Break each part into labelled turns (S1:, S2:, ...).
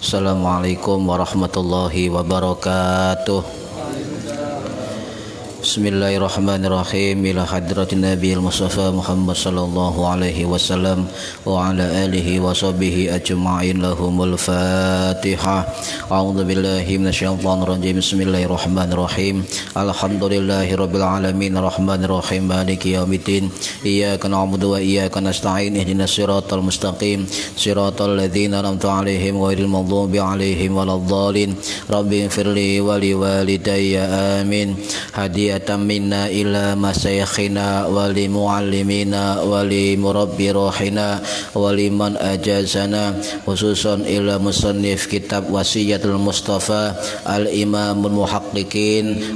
S1: Assalamualaikum warahmatullahi wabarakatuh. Bismillahirrahmanirrahim. Ila hadratin Nabiil Mustafa Muhammad sallallahu alaihi wasallam wa ala alihi wa sahbihi ajma'in. Lahumul Fatihah. A'udzu billahi minasyaitonir rajim. Bismillahirrahmanirrahim. Alhamdulillahirabbil alamin arrahmanir rahim maliki yaumiddin. Iyyaka na'budu wa iyyaka nasta'in. Ihdinas siratal mustaqim. Siratal ladzina an'amta 'alaihim ghairil maghdubi 'alaihim waladdallin. Rabbi ighfirli wa liwalidayya amin. Hadiyatan minna ila masyayikhina wa li muallimina wa li murabbi rohina wa liman ajazana, khususan ila musannif kitab Wasiyatul Mustafa al-Imamul Muhaqqiqin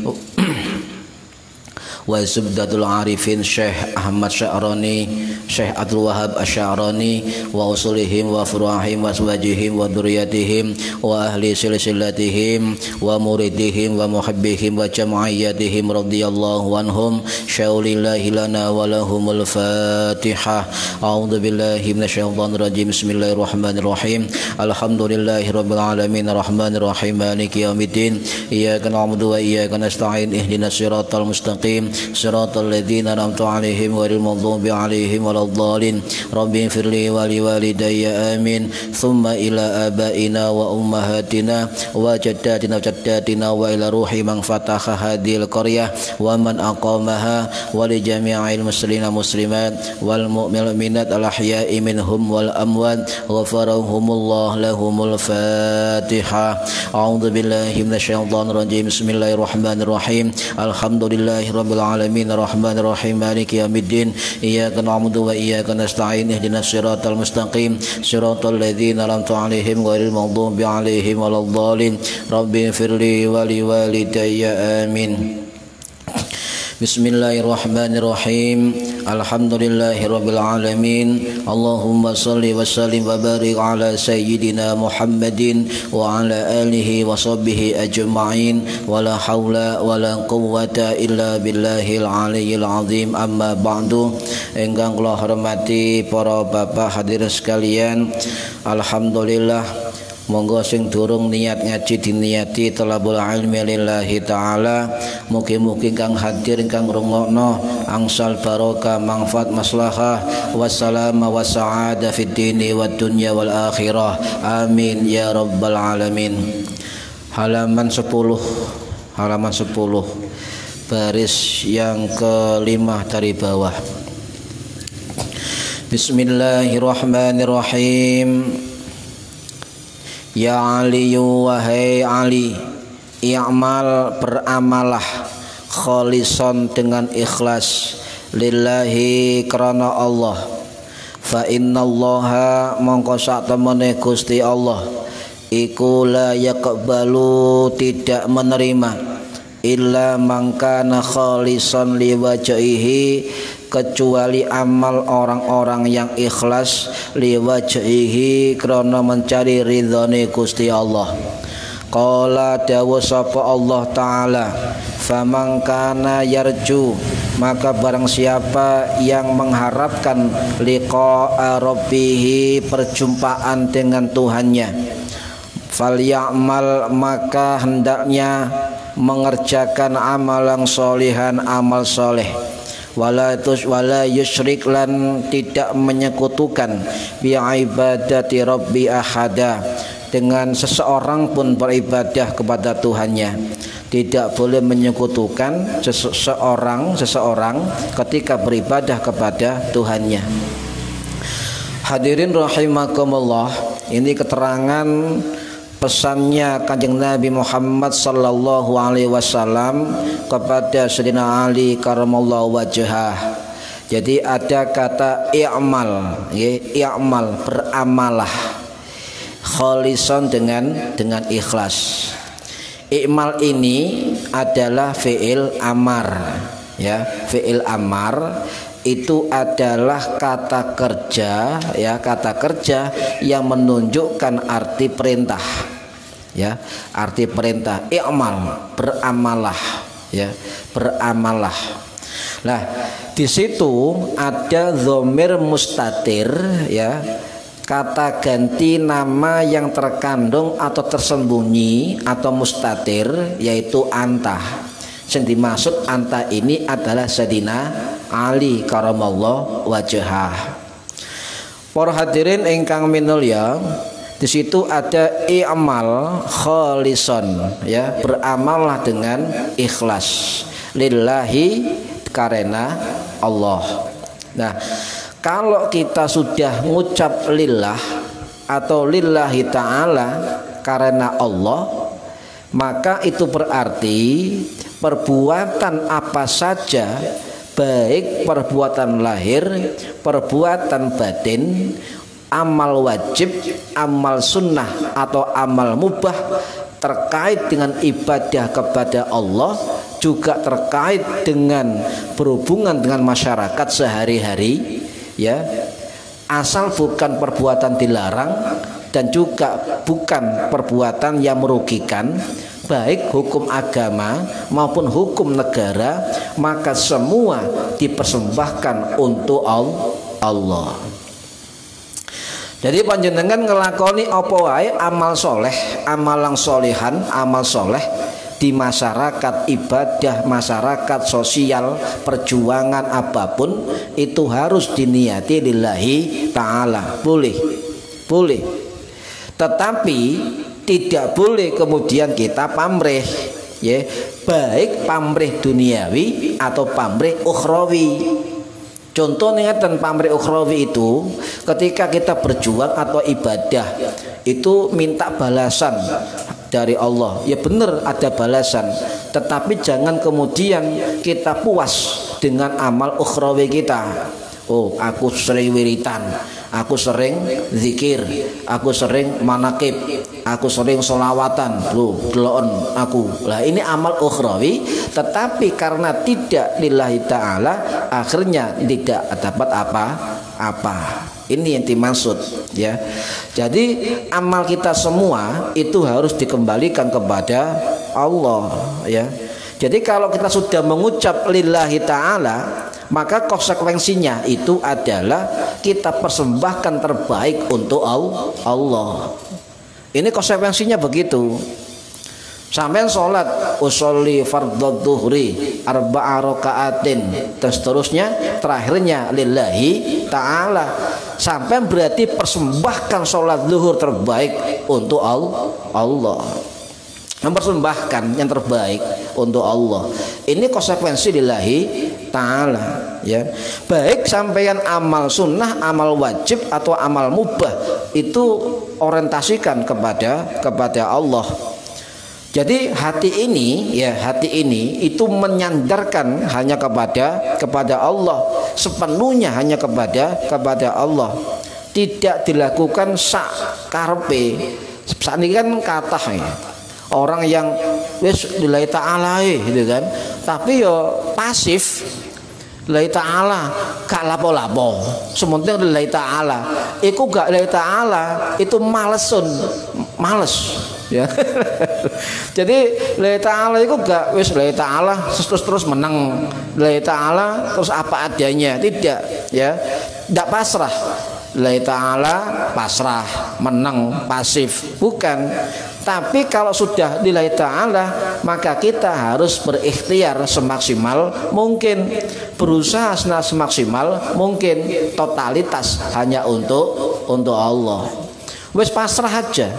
S1: wa Zubdatul Arifin Syekh Ahmad Sya'rani, Syekh Abdul Wahab Asy'arani wa usulihim wa furu'ihim wa aswajihim wa dzurriyyatihim wa ahli silsilatihim wa muridihim wa muhibbihim wa jam'iyyatihim radhiyallahu anhum syaulillahi lana wa lahumul Fatihah. A'udzu billahi minasyaitonir rajim. Bismillahirrahmanirrahim. Alhamdulillahirabbil alamin arrahmanir rahim maliki yaumiddin. Iyyaka na'budu wa iyyaka nasta'in. Ihdinas siratal mustaqim siratal ladzina an'amta 'alaihim ghairil maghdubi 'alaihim waladdallin. Rabbi ighfirli wa liwalidayya amin. Tsumma ila abaina wa ummahatina wa jaddatina wa jaddatina wa ila ruhi man fataha hadhil qaryah wa man aqamaha wa li jami'il muslimina muslimat wal mu'minat al ahya'i minhum wal amwat ghafarahumullah lahumul Fatihah. A'udzu billahi minasyaitonir rajim. Bismillahirrahmanirrahim. Alhamdulillahirabbil alamin arrahmanir rahim maliki yaumiddin. Iyyaka na'budu wa iyyaka nasta'in. Ihdinas siratal mustaqim siratal ladzina an'amta 'alaihim ghairil maghdubi 'alaihim waladdallin. Rabbi ighfirli wa liwalidayya amin. Bismillahirrahmanirrahim. Alhamdulillahirabbil alamin. Allahumma shalli wa sallim wa barik ala sayyidina Muhammadin wa ala alihi wa sahbihi ajma'in. Wala haula wala quwwata illa billahil aliyyil azim. Amma ba'du. Ingkang kula hormati para bapak hadirin sekalian, alhamdulillah, monggo sing durung niat ngaji diniati talabul ilmi lillahi ta'ala. Mugi-mugi kang hadir kang rungokno angsal barokah manfaat maslahah wassalama wassaada fid dini wad dunya wal akhirah. Amin ya rabbal alamin. Halaman 10 baris yang kelima dari bawah. Bismillahirrahmanirrahim. Ya Ali, wahai Ali, i'mal, beramalah, kholison, dengan ikhlas, lillahi, karena Allah. Fa innallaha, mongko sak temene Gusti Allah iku la yaqbalu, tidak menerima, illa mangkana kholison liwajhihi, kecuali amal orang-orang yang ikhlas liwajhihi, karena mencari ridhone Gusti Allah. Qala dawu sapa Allah Ta'ala, faman kana yarju, maka barang siapa yang mengharapkan liqa'a rabbihi, perjumpaan dengan Tuhannya, falyamal, maka hendaknya mengerjakan amalan solihan, amal soleh, wala yusyrik, lan tidak menyekutukan bi ibadati rabbi ahada, dengan seseorang pun beribadah kepada Tuhannya. Tidak boleh menyekutukan seseorang ketika beribadah kepada Tuhannya. Hadirin rahimakumullah, ini keterangan pesannya Kanjeng Nabi Muhammad sallallahu alaihi wasallam kepada Sayyidina Ali karamallahu wajhah. Jadi ada kata i'mal, i'mal, beramalah, kholison, dengan ikhlas. I'mal ini adalah fi'il amar, ya, fi'il amar itu adalah kata kerja, ya, kata kerja yang menunjukkan arti perintah, ya, arti perintah. I'mal, beramalah, ya, beramalah. Nah, di situ ada dhamir mustatir, ya, kata ganti nama yang terkandung atau tersembunyi atau mustatir, yaitu anta. Yang dimaksud anta ini adalah Sayyidina Ali karamallahu wajhah. Para hadirin ingkang minulya, di situ ada i'mal khalison, ya, beramallah dengan ikhlas lillahi, karena Allah. Nah, kalau kita sudah mengucap lillah atau lillahi ta'ala karena Allah, maka itu berarti perbuatan apa saja, baik perbuatan lahir, perbuatan batin, amal wajib, amal sunnah atau amal mubah terkait dengan ibadah kepada Allah, juga terkait dengan berhubungan dengan masyarakat sehari-hari, ya, asal bukan perbuatan dilarang dan juga bukan perbuatan yang merugikan, baik hukum agama maupun hukum negara, maka semua dipersembahkan untuk Allah. Jadi panjenengan ngelakoni apa wae amal soleh, amalan solihan, amal soleh di masyarakat, ibadah masyarakat, sosial, perjuangan apapun, itu harus diniati lillahi ta'ala. Boleh, tetapi tidak boleh kemudian kita pamrih, ya, baik pamrih duniawi atau pamrih ukhrawi. Contohnya dan pamrih ukhrawi itu ketika kita berjuang atau ibadah itu minta balasan dari Allah, ya benar ada balasan, tetapi jangan kemudian kita puas dengan amal ukhrawi kita. Oh, aku sering wiritan, aku sering zikir, aku sering manakib, aku sering solawatan, loh delon aku. Lah ini amal ukhrawi, tetapi karena tidak lillahi ta'ala, akhirnya tidak dapat apa-apa. Ini yang dimaksud, ya. Jadi amal kita semua itu harus dikembalikan kepada Allah, ya. Jadi kalau kita sudah mengucap lillahi ta'ala, maka konsekuensinya itu adalah kita persembahkan terbaik untuk Allah. Ini konsekuensinya begitu. Sampai sholat usolli fardhu dhuhri arba'a raka'atin, dan seterusnya, terakhirnya lillahi ta'ala, sampai berarti persembahkan sholat zuhur terbaik untuk Allah, mempersembahkan yang terbaik untuk Allah. Ini konsekuensi lillahi ta'ala, ya. Baik sampeyan amal sunnah, amal wajib atau amal mubah, itu orientasikan kepada Allah. Jadi hati ini, ya, hati ini itu menyandarkan hanya kepada Allah, sepenuhnya hanya kepada Allah. Tidak dilakukan sak karepe. Saat ini kan kata, ya, orang yang wis lillahi ta'ala gitu kan, tapi yo pasif lillahi ta'ala, gak lapo-lapo, sementing lillahi ta'ala. Iku gak lillahi ta'ala, itu males, ya. Jadi lillahi ta'ala itu gak wis lillahi ta'ala terus menang, lillahi ta'ala terus apa adanya, tidak, ya. Tidak pasrah. Lillahi ta'ala pasrah, menang, pasif, bukan. Tapi kalau sudah lillahi ta'ala, maka kita harus berikhtiar semaksimal mungkin, berusaha semaksimal mungkin, totalitas hanya untuk Allah. Wes pasrah aja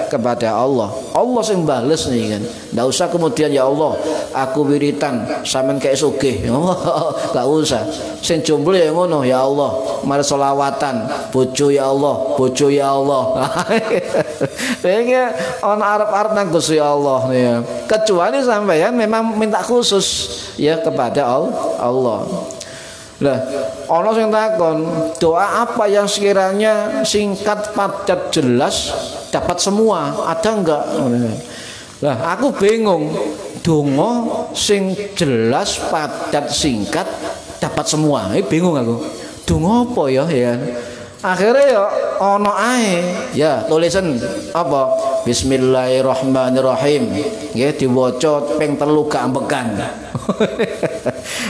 S1: kepada Allah. Allah sing bales nih kan. Nggak usah kemudian ya Allah, aku wiritan sampean kayak sugih. Nggak usah. Sing jomblo ya ngono, ya Allah, mari selawatan, bojo ya Allah, bojo ya Allah. Kayaknya on arep-arep nang Gusti Allah nih ya. Kecuali sampean memang minta khusus ya kepada Allah. Lah, ono sing takon, doa apa yang sekiranya singkat, padat, jelas, dapat semua? Ada enggak? Lah, aku bingung. Donga sing jelas, padat, singkat, dapat semua. Bingung aku. Donga apa ya? Akhirnya ya ono ae. Ya, tulisan apa? Bismillahirrahmanirrahim. Nggih diwaca ping 3 gak ambekan.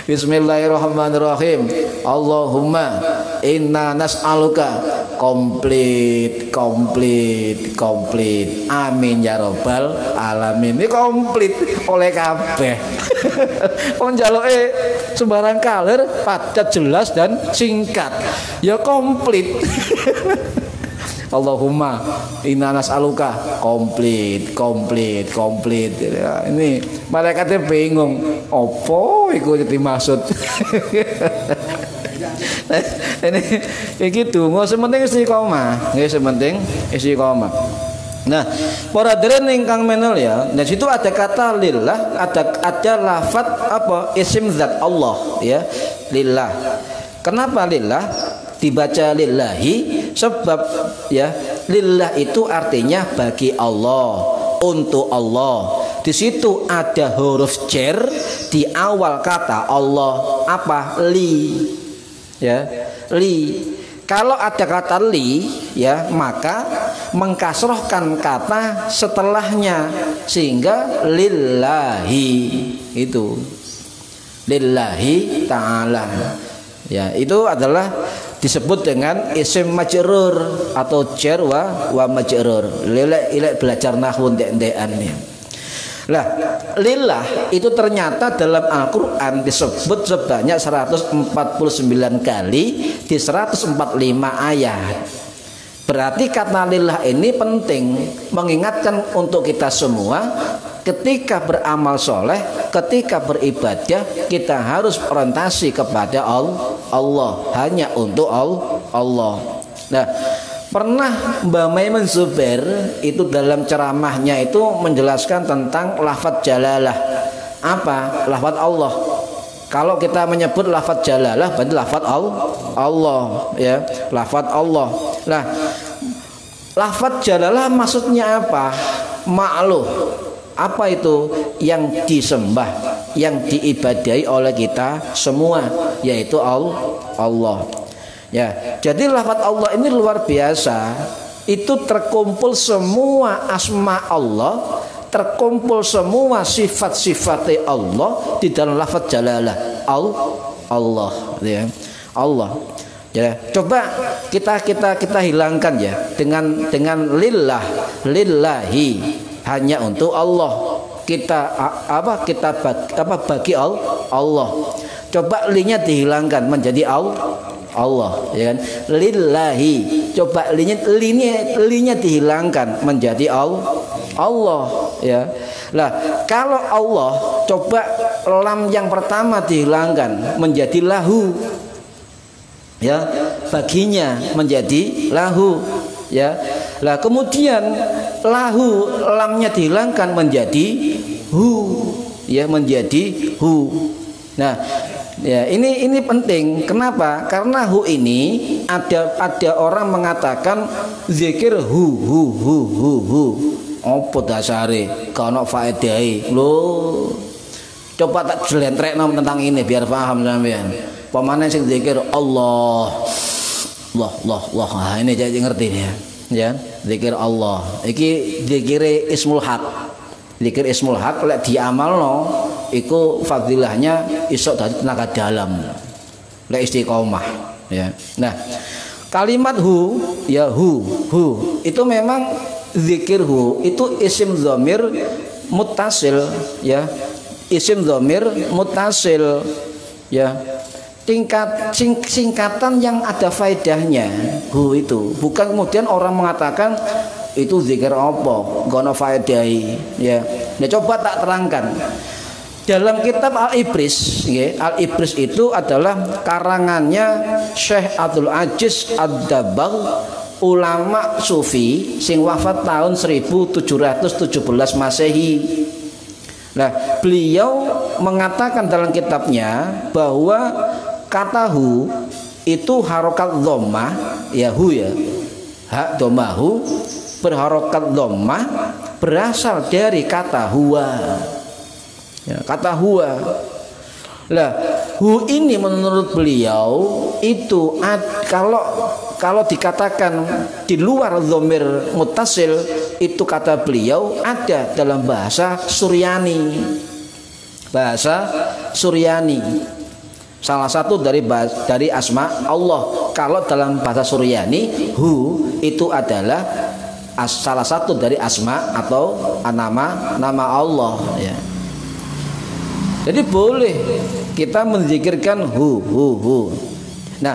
S1: Bismillahirrahmanirrahim. Allahumma inna nas'aluka komplit, komplit, komplit. Amin ya robbal alamin. Ini komplit oleh kabeh. Wong njaluke sembarang kalir, padat, jelas dan singkat. Ya komplit. Allahumma inna nas'aluka komplit, komplit, komplit. Ya, ini malaikatnya bingung, opo iku dimaksud. Ini gitu, nggak sementing istiqomah, nggak sementing istiqomah. Nah, para hadirin ingkang menel ya, di situ ada kata lillah, ada lafaz apa isim zat Allah ya, lillah. Kenapa lillah? Dibaca lillahi sebab ya lillah itu artinya bagi Allah, untuk Allah. Di situ ada huruf jar di awal kata Allah, apa? Li. Ya, li. Kalau ada kata li ya, maka mengkasrohkan kata setelahnya sehingga lillahi, itu lillahi ta'ala. Ya, itu adalah disebut dengan isim majrur atau jar wa majrur. Lillah belajar nahwu ndek-ndekan ya. Lah, lillah itu ternyata dalam Al-Qur'an disebut sebanyak 149 kali di 145 ayat. Berarti kata lillah ini penting mengingatkan untuk kita semua ketika beramal soleh, ketika beribadah kita harus orientasi kepada Allah, hanya untuk Allah. Nah, pernah Mbak Maimun Zubair itu dalam ceramahnya itu menjelaskan tentang lafaz jalalah. Apa? Lafaz Allah. Kalau kita menyebut lafaz jalalah berarti lafaz Allah ya, lafaz Allah. Nah, lafaz jalalah maksudnya apa? Ma'luh. Apa itu? Yang disembah, yang diibadahi oleh kita semua, yaitu Allah. Ya, jadi lafaz Allah ini luar biasa. Itu terkumpul semua asma Allah, terkumpul semua sifat-sifat Allah di dalam lafaz jalalah. Allah ya. Allah. Ya, coba kita hilangkan ya dengan lillah, lillahi, hanya untuk Allah. Kita bagi Allah. Coba linya dihilangkan menjadi Allah ya kan, lillahi. Coba linya dihilangkan menjadi Allah ya. Lah, kalau Allah coba lam yang pertama dihilangkan menjadi lahu ya, baginya menjadi lahu ya. Lah kemudian lahu lamnya dihilangkan menjadi hu ya, menjadi hu. Nah, ya ini penting. Kenapa? Karena hu ini ada orang mengatakan zikir hu. Apa dasare? Gak ono faedahe. Lho, coba tak jelentrekno tentang ini biar paham sampean. Pemane sing zikir Allah. Nah, ini jadi ngerti ya. Ya, zikir Allah. Iki zikire ismul haq. Zikir ismul haq lek diamalno iku fadilahnya iso dadi tenaga dalam. Lek istiqomah ya. Nah, kalimat hu ya hu itu memang zikir hu itu isim dhamir muttasil ya. Isim dhamir muttasil ya. Tingkat singkatan yang ada faedahnya. Hu itu bukan kemudian orang mengatakan itu zikir apa gono faedahi ya. Nah, coba tak terangkan dalam kitab Al-Ibris ya. Al-Ibris itu adalah karangannya Syekh Abdul Aziz Ad-Dabbagh, ulama sufi sing wafat tahun 1717 Masehi. Nah, beliau mengatakan dalam kitabnya bahwa kata hu itu harokat dhammah ya, hu ya, hak dhammahu berharokat dhammah berasal dari kata huwa ya, kata huwa. Lah, hu ini menurut beliau itu kalau dikatakan di luar dhamir muttasil, itu kata beliau ada dalam bahasa Suryani. Bahasa Suryani salah satu dari asma Allah. kalau dalam bahasa Suryani hu itu adalah salah satu dari asma atau nama Allah ya. Jadi boleh kita menzikirkan hu. Nah,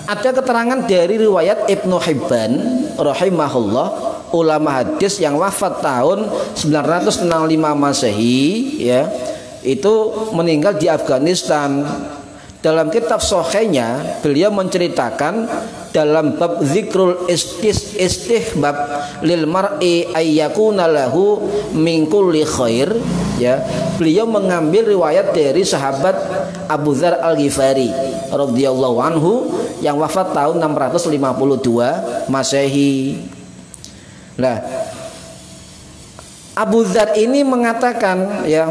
S1: ada keterangan dari riwayat Ibnu Hibban rahimahullah, ulama hadis yang wafat tahun 965 Masehi ya, itu meninggal di Afghanistan. Dalam kitab Sahihnya beliau menceritakan dalam bab zikrul istihbab lil mar'i ayyakuna lahu min kulli khair ya, beliau mengambil riwayat dari sahabat Abu Dzar Al-Ghifari radhiyallahu anhu yang wafat tahun 652 Masehi. Nah, Abu Dzar ini mengatakan ya,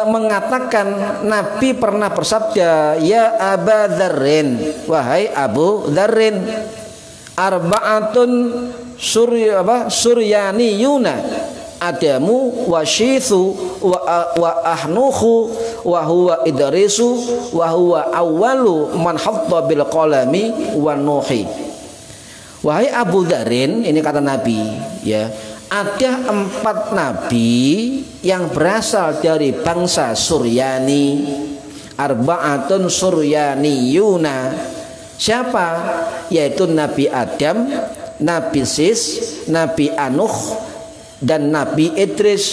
S1: mengatakan Nabi pernah bersabda, ya Aba Dzarrin, wahai Abu Dzarrin, arba'atun suryaniyuna adamu wa syithu wa ahnuhu wa huwa idrisu wa huwa awwalu man hatta bil qalami wa nuhi. Wahai Abu Dzarrin, ini kata Nabi ya, ada 4 nabi yang berasal dari bangsa Suryani. Arba'atun suryaniyuna. Siapa? Yaitu Nabi Adam, Nabi Sis, Nabi Anuh, dan Nabi Idris.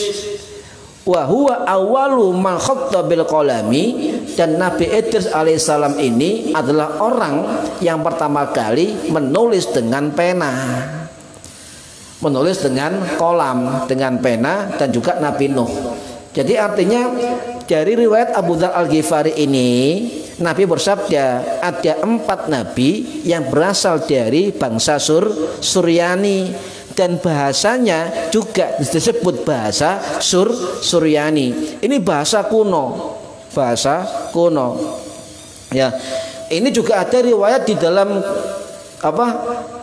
S1: Wa huwa awwalu man khatta bil qalami, dan Nabi Idris alaihissalam ini adalah orang yang pertama kali menulis dengan pena. Menulis dengan kolam, dengan pena, dan juga Nabi Nuh. Jadi artinya dari riwayat Abu Dzar Al-Ghifari ini, Nabi bersabda ada 4 nabi yang berasal dari bangsa Suryani, dan bahasanya juga disebut bahasa Suryani. Ini bahasa kuno, ya. Ini juga ada riwayat di dalam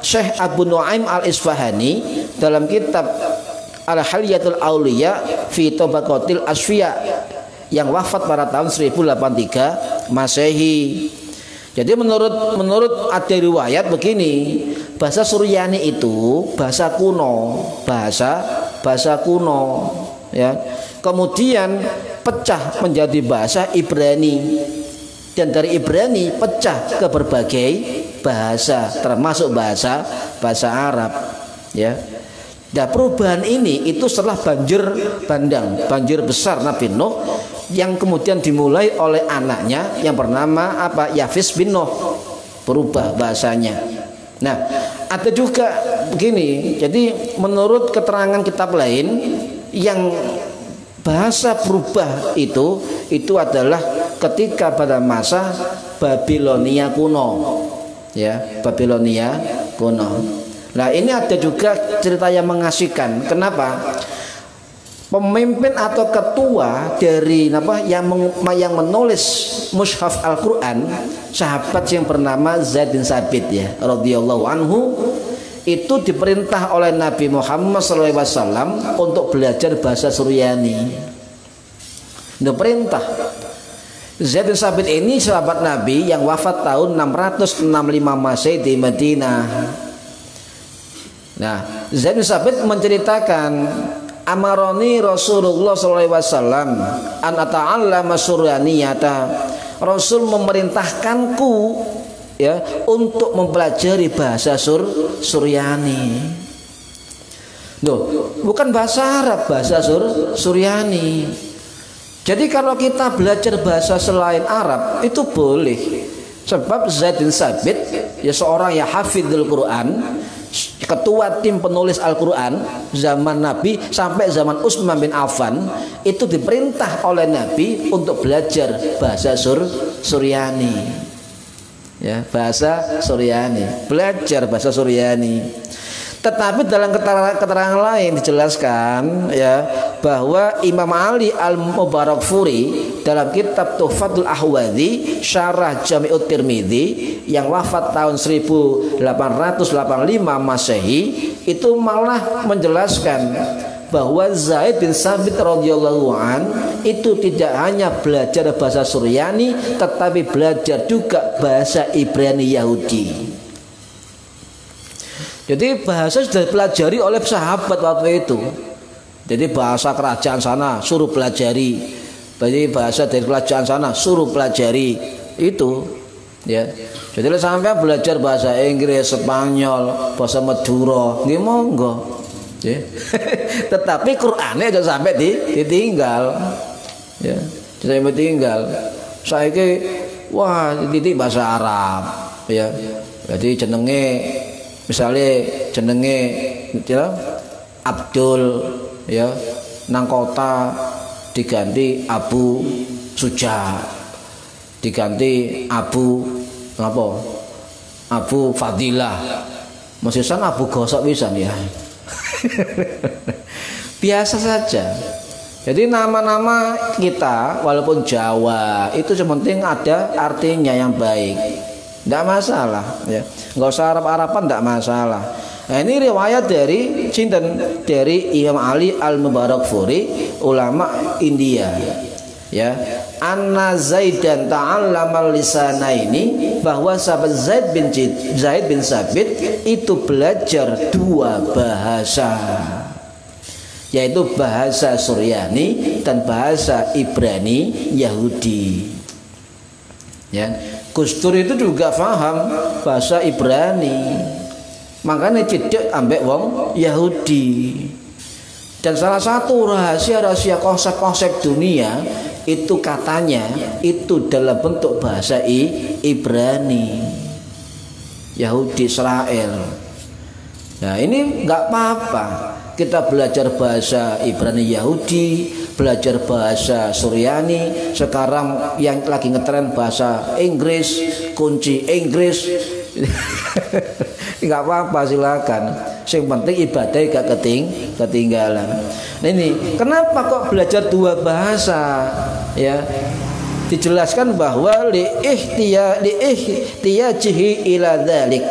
S1: Syekh Abu Nuaim Al-Isfahani dalam kitab Al-Hilyatul Auliya fi Tabaqatil Asfiya yang wafat pada tahun 1083 Masehi. Jadi menurut ada riwayat begini, bahasa Suryani itu bahasa kuno, bahasa kuno ya. Kemudian pecah menjadi bahasa Ibrani, dan dari Ibrani pecah ke berbagai bahasa, termasuk bahasa Arab ya. Nah, perubahan ini itu setelah banjir bandang, banjir besar Nabi Nuh, yang kemudian dimulai oleh anaknya yang bernama Yafis bin Nuh, berubah bahasanya. Nah, ada juga begini, jadi menurut keterangan kitab lain yang bahasa berubah itu adalah ketika pada masa Babilonia kuno ya, Babilonia kuno. Nah, ini ada juga cerita yang mengasihkan. Kenapa? Pemimpin atau ketua dari yang menulis mushaf Al-Qur'an, sahabat yang bernama Zaid bin Sabit ya radhiyallahu anhu, itu diperintah oleh Nabi Muhammad SAW untuk belajar bahasa Suryani. Diperintah. Zaid bin Sabit ini sahabat Nabi yang wafat tahun 665 Masehi di Madinah. Nah, Zaid bin Sabit menceritakan, amaroni Rasulullah SAW an ata'allama suryaniyata. Rasul memerintahkanku ya untuk mempelajari bahasa Suryani. Loh, bukan bahasa Arab, bahasa Suryani. Jadi kalau kita belajar bahasa selain Arab itu boleh. Sebab Zaid bin Sabit ya seorang yang hafidhul Quran, ketua tim penulis Al-Quran zaman Nabi sampai zaman Utsman bin Affan, itu diperintah oleh Nabi untuk belajar bahasa Suryani ya, bahasa Suryani, belajar bahasa Suryani. Tetapi dalam keterangan lain dijelaskan ya bahwa Imam Ali Al-Mubarakfuri dalam kitab Tuhfatul Ahwadhi Syarah Jami'ut Tirmidzi yang wafat tahun 1885 Masehi itu malah menjelaskan bahwa Zaid bin Sabit radhiyallahu an itu tidak hanya belajar bahasa Suryani tetapi belajar juga bahasa Ibrani Yahudi. Jadi bahasa sudah dipelajari oleh sahabat waktu itu. Jadi bahasa kerajaan sana suruh pelajari. Jadi bahasa dari kerajaan sana suruh pelajari itu, ya. Jadi sampai belajar bahasa Inggris, Spanyol, bahasa Madura, nggih monggo. Ya. Tetapi Qur'ane aja sampai ditinggal. Ya, sampai tinggal. Saiki wah titik bahasa Arab, ya. Jadi jenenge misalnya jenenge ya, Abdul ya nang kota diganti Abu Suja, diganti Abu apa? Abu Fadilah. Masisan Abu Gosok pisan ya. Biasa saja. Jadi nama-nama kita walaupun Jawa itu sepenting ada artinya yang baik. Tidak masalah ya. Enggak usah Arab-Araban tidak masalah. Nah, ini riwayat dari sinten dari Imam Ali Al-Mubarakfuri, ulama India. Ya, Anna Zaidan ta'allama lisanaini, bahwa sahabat Zaid bin Sabit itu belajar dua bahasa, yaitu bahasa Suryani dan bahasa Ibrani Yahudi. Ya, Gus Dur itu juga paham bahasa Ibrani, makanya cedek ambek wong Yahudi. Dan salah satu rahasia-rahasia konsep-konsep dunia itu katanya itu dalam bentuk bahasa Ibrani, Yahudi Israel. Nah ini nggak apa-apa, kita belajar bahasa Ibrani Yahudi, belajar bahasa Suryani. Sekarang yang lagi ngetren bahasa Inggris, kunci Inggris. Nggak apa-apa, silakan. Yang penting ibadah gak ketinggalan. Nah ini kenapa kok belajar dua bahasa? Ya, dijelaskan bahwa liihtiyajihi ila dzalik.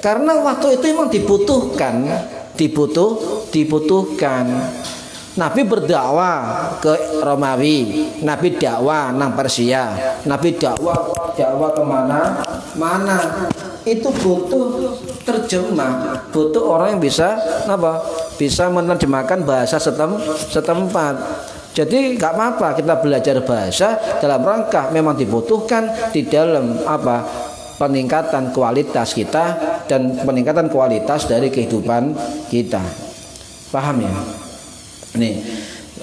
S1: Karena waktu itu memang dibutuhkan. Nabi berdakwah ke Romawi, Nabi dakwah nang Persia, Nabi dakwah kemana? Itu butuh terjemah, butuh orang yang bisa bisa menerjemahkan bahasa setempat. Jadi nggak apa-apa kita belajar bahasa dalam rangka memang dibutuhkan di dalam peningkatan kualitas kita dan peningkatan kualitas dari kehidupan kita. Paham ya? Nih,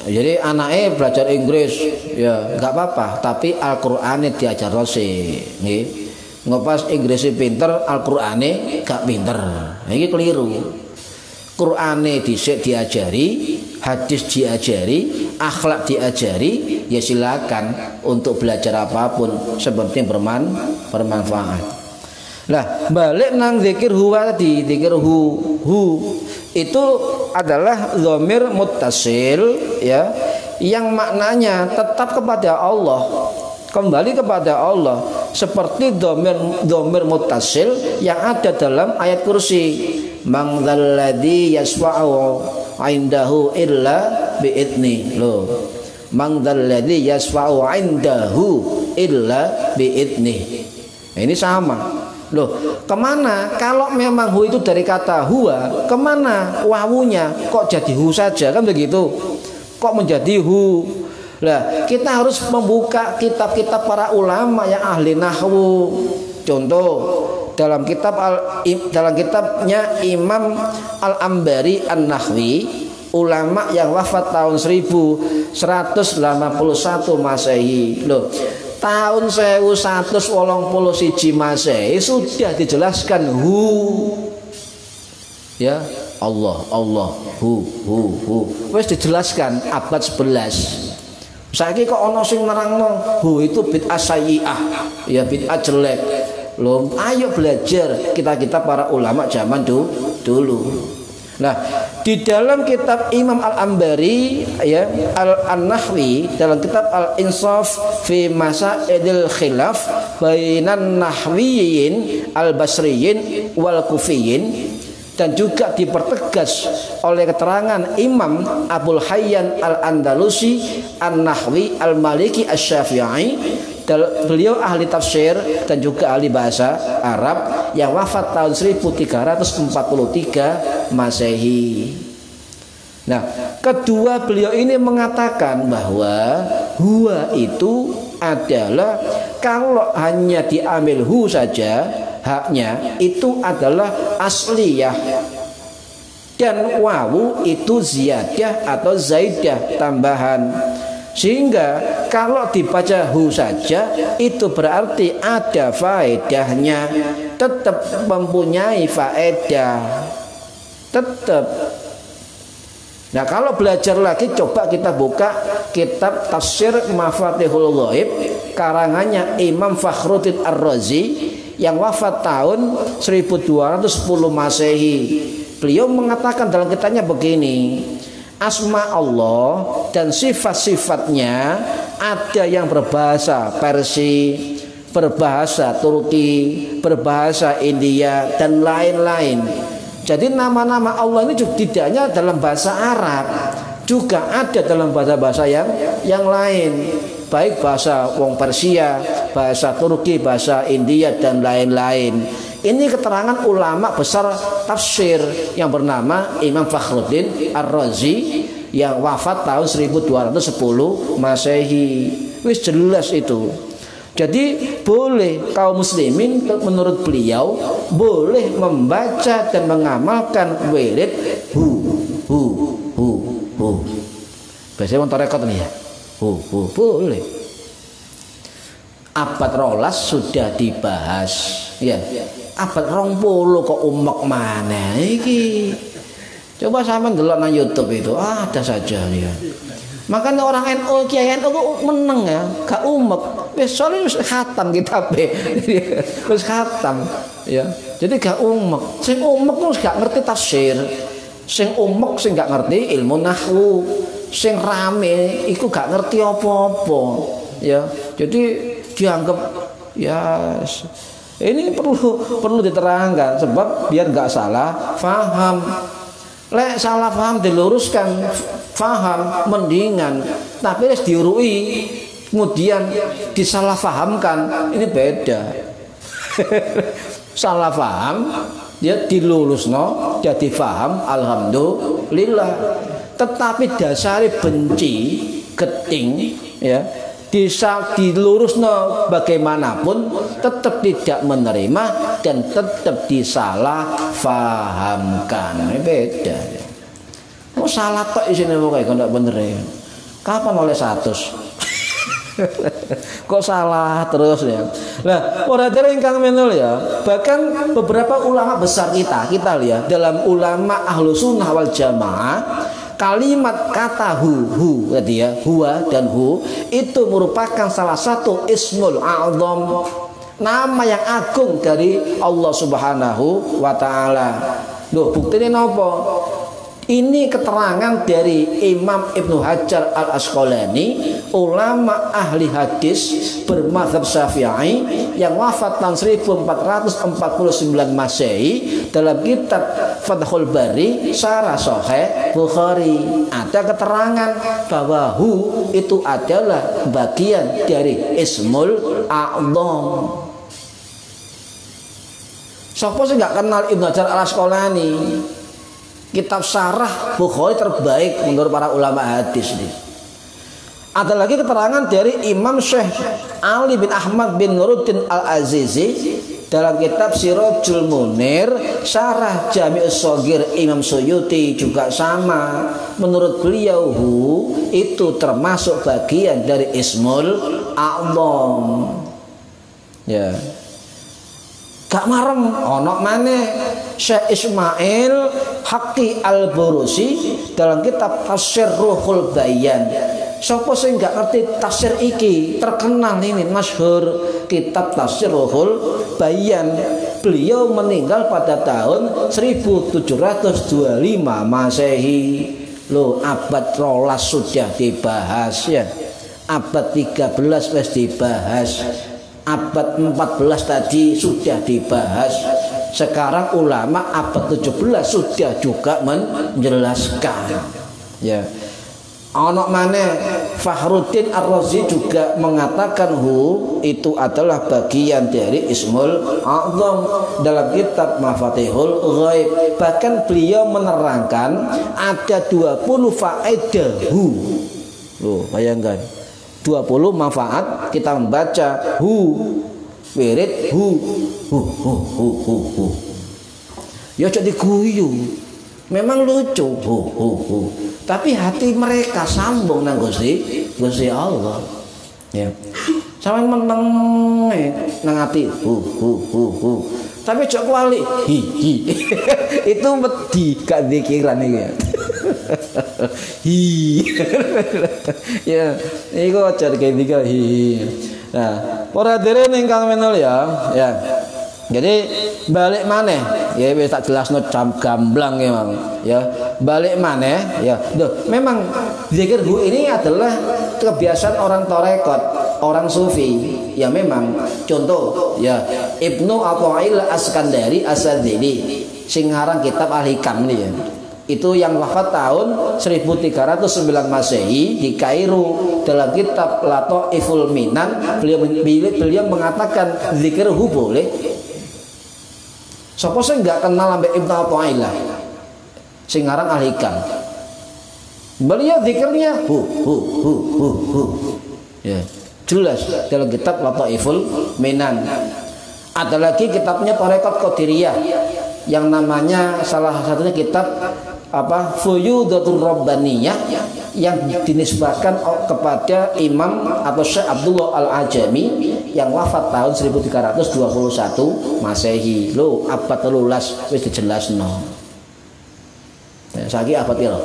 S1: jadi anaknya belajar Inggris ya nggak apa-apa, tapi Al-Qur'annya diajar sih, nih. Ngopas Inggrisnya pinter, Al-Qur'ane gak pinter. Ini keliru. Qur'ane dhisik diajari, hadis diajari, akhlak diajari, ya silakan untuk belajar apapun seperti bermanfaat. Lah, balik nang zikir huwa tadi, zikir hu itu adalah dhamir muttasil ya, yang maknanya tetap kepada Allah. Kembali kepada Allah seperti dhamir muttasil yang ada dalam ayat kursi, man dzalladzi yasfa'u 'indahu illa bi'idni. Loh, man dzalladzi yasfa'u 'indahu illa bi'idni. Ini sama. Loh, kemana? Kalau memang hu itu dari kata huwa, kemana wawunya? Kok jadi hu saja, kan begitu? Kok menjadi hu? Lah, kita harus membuka kitab-kitab para ulama yang ahli nahwu. Contoh dalam kitabnya Imam Al-Ambari An-Nahwi, ulama yang wafat tahun 1181 Masehi. Loh, tahun 1181 Masehi sudah dijelaskan hu. Ya, Allah, hu. Wes dijelaskan abad 11. Saiki kok ana sing nerangno hu itu bid'ah sayyi'ah, ya bid'ah jelek. Loh, ayo belajar kita para ulama zaman dulu. Nah, di dalam kitab Imam Al-Ambari ya An-Nahwi, dalam kitab Al-Insaf fi Masaidil Khilaf bainan Nahwiyin Al-Basriyin wal Kufiyin, dan juga dipertegas oleh keterangan Imam Abul Hayyan Al-Andalusi An-Nahwi Al-Maliki Asy-Syafi'i Beliau ahli tafsir dan juga ahli bahasa Arab yang wafat tahun 1343 Masehi. Nah, kedua beliau ini mengatakan bahwa huwa itu adalah kalau hanya diambil hu saja, haknya itu adalah asliyah, dan wawu itu ziyadah atau zaidah tambahan. Sehingga kalau dibaca hu saja itu berarti ada faedahnya, tetap mempunyai faedah, tetap. Nah, kalau belajar lagi coba kita buka kitab Tafsir Mafatihul Ghaib karangannya Imam Fakhruddin Ar-Razi yang wafat tahun 1210 Masehi. Beliau mengatakan dalam kitabnya begini, asma Allah dan sifat-sifatnya ada yang berbahasa Persia, berbahasa Turki, berbahasa India dan lain-lain. Jadi nama-nama Allah ini juga tidak hanya dalam bahasa Arab, juga ada dalam bahasa-bahasa yang lain, baik bahasa wong Persia, bahasa Turki, bahasa India dan lain-lain. Ini keterangan ulama besar tafsir yang bernama Imam Fakhruddin Ar-Razi yang wafat tahun 1210 Masehi. Wis jelas itu. Jadi boleh kaum muslimin menurut beliau boleh membaca dan mengamalkan wirid hu. Biasanya untuk rekod nih ya. Hu boleh. Abad rolas sudah dibahas ya. Abad 20 kok umek mana iki. Coba sama delok nang YouTube itu, ada saja ya. Makanya orang NU, Kiai NU kok meneng ya, gak umek. Wis soalnya wis khatam kitabe. Wis khatam ya. Jadi gak umek. Sing umek ku gak ngerti tafsir. Sing umek sing gak ngerti ilmu nahwu. Sing rame iku gak ngerti apa-apa ya. Jadi dianggap ya ini perlu diterangkan sebab biar nggak salah faham. Lek salah faham diluruskan, faham mendingan. Tapi harus diurui kemudian disalah fahamkan, ini beda. Salah faham dia dilurusno jadi faham, alhamdulillah. Tetapi dasari benci, geting ya. Dilurusno bagaimanapun tetap tidak menerima dan tetap disalah fahamkan. Ini beda. Mau salah tok isine pokoke kok ndak bener ya. Kapan oleh 100? Kok salah terus ya. Nah, ora ingkang menul ya. Bahkan beberapa ulama besar kita lihat dalam ulama Ahlus Sunnah wal Jamaah, kalimat kata hu tadi ya, huwa dan hu itu merupakan salah satu ismul a'zam, nama yang agung dari Allah Subhanahu wa taala. Loh, buktine napa? Ini keterangan dari Imam Ibnu Hajar Al-Asqalani, ulama ahli hadis bermadzhab Syafi'i yang wafat tahun 1449 Masehi dalam kitab Fathul Bari Syarah Sahih Bukhari. Ada keterangan bahwa hu itu adalah bagian dari Ismul A'zam. Siapa sih nggak kenal Ibnu Hajar Al-Asqalani? Kitab Syarah Bukhari terbaik menurut para ulama hadis ini. Ada lagi keterangan dari Imam Syekh Ali bin Ahmad bin Nuruddin Al-Azizi dalam kitab Sirajul Munir Syarah Jami'us Shaghir Imam Suyuti juga sama. Menurut beliau hu itu termasuk bagian dari Ismul A'zam. Ya. Gak marem ono maneh Syekh Ismail Haqqi Al-Burusi dalam kitab Tafsir Ruhul Bayan. Sapa sing gak ngerti tafsir iki? Terkenal ini masyhur kitab Tafsir Ruhul Bayan. Beliau meninggal pada tahun 1725 Masehi. Loh, abad 12 sudah dibahas ya. Abad 13 wis dibahas. Abad 14 tadi sudah dibahas. Sekarang ulama abad 17 sudah juga menjelaskan. Ya. Ana maneh Fakhruddin Ar-Razi juga mengatakan hu itu adalah bagian dari Ismul A'zam dalam kitab Mafatihul Ghaib. Bahkan beliau menerangkan ada 20 faedah hu. Loh, bayangkan 20 manfaat kita membaca hu, wirid hu. Ya jadi guyu. Memang lucu hu. Tapi hati mereka sambung nang Gusti Allah. Ya. Sampe meneng nang ati hu. Tapi cok kuali hi. Itu wedi gak pikiran iki. Hi. Ya, iku aja kayak hi. Nah, para hadirin ingkang minulya, ya. Jadi balik maneh ya wis tak jelasno gamblang ya Mang ya. Balik maneh ya. Duh, memang zikir hu ini adalah kebiasaan orang tarekat, orang sufi. Ya memang contoh ya Ibnu Athaillah As-Sakandari As-Sadzili sing ngarang kitab Al-Hikam ini ya. Itu yang wafat tahun 1309 Masehi di Kairo. Dalam kitab Lataiful Minan beliau mengatakan zikir hu boleh. Sopo sing enggak kenal ambek Ibnu Athaillah sing aran Al-Hikam. Beliau zikirnya hu. Ya, jelas dalam kitab Lataiful Minan. Ada lagi kitabnya Tarekat Qadiriyah yang namanya salah satunya kitab Fuyudatur Rabbaniyah yang dinisbahkan kepada Imam atau Syekh Abdullah Al-Ajami yang wafat tahun 1321 Masehi. Lo abad 13 wis dijelasno. Ya, saiki abad piro?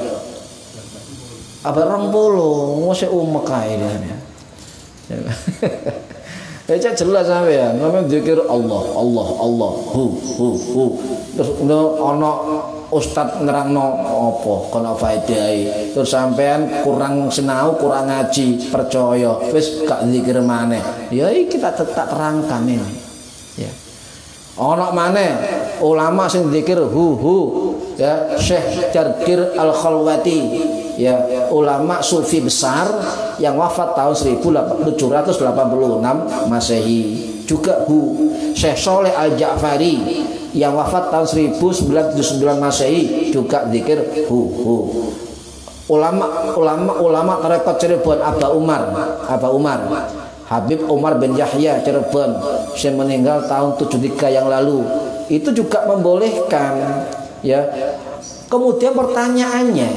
S1: Abad 20 wis umek kae ya. Ya jelas sampean, sampean zikir Allah hu. Terus ono ustaz nerangno apa kono faedahe. Terus sampean kurang sinau, kurang ngaji, percaya wis gak zikir maneh. Ya iki kita tak terangkan ini. Ya. Ono maneh ulama sing zikir hu. Ya Syekh Jardir Al-Khalwati ya ulama sufi besar yang wafat tahun 1786 Masehi. Juga hu Syekh Saleh Al-Ja'fari yang wafat tahun 1979 Masehi juga zikir hu. Ulama tarekat Cirebon Aba Umar Habib Umar bin Yahya Cirebon yang meninggal tahun 73 yang lalu itu juga membolehkan ya. Kemudian pertanyaannya,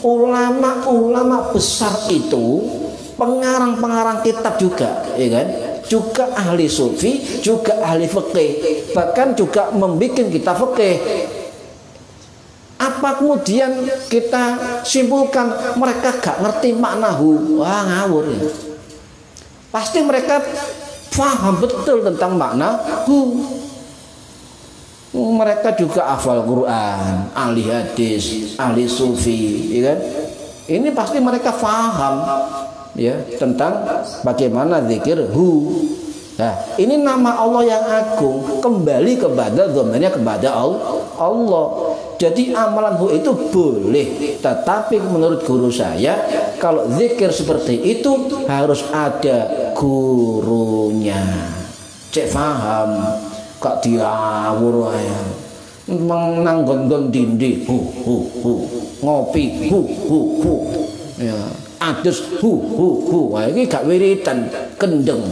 S1: ulama besar itu pengarang kitab juga, ya kan? Juga ahli sufi, juga ahli fikih, bahkan juga membuat kitab fikih. Apa kemudian kita simpulkan mereka gak ngerti makna hu? Wah ngawur ya. Pasti mereka paham betul tentang makna hu. Mereka juga hafal Quran, ahli hadis, ahli sufi, ya kan? Ini pasti mereka paham ya tentang bagaimana zikir hu. Nah, ini nama Allah yang agung kembali kepada dhamirnya kepada Allah. Jadi amalan hu itu boleh, tetapi menurut guru saya kalau zikir seperti itu harus ada gurunya. Cek paham. Kak diawur ae. Nang gondon dindi hu. Ngopi hu. Ya, adus hu. Wah iki gak wiritan kendeng.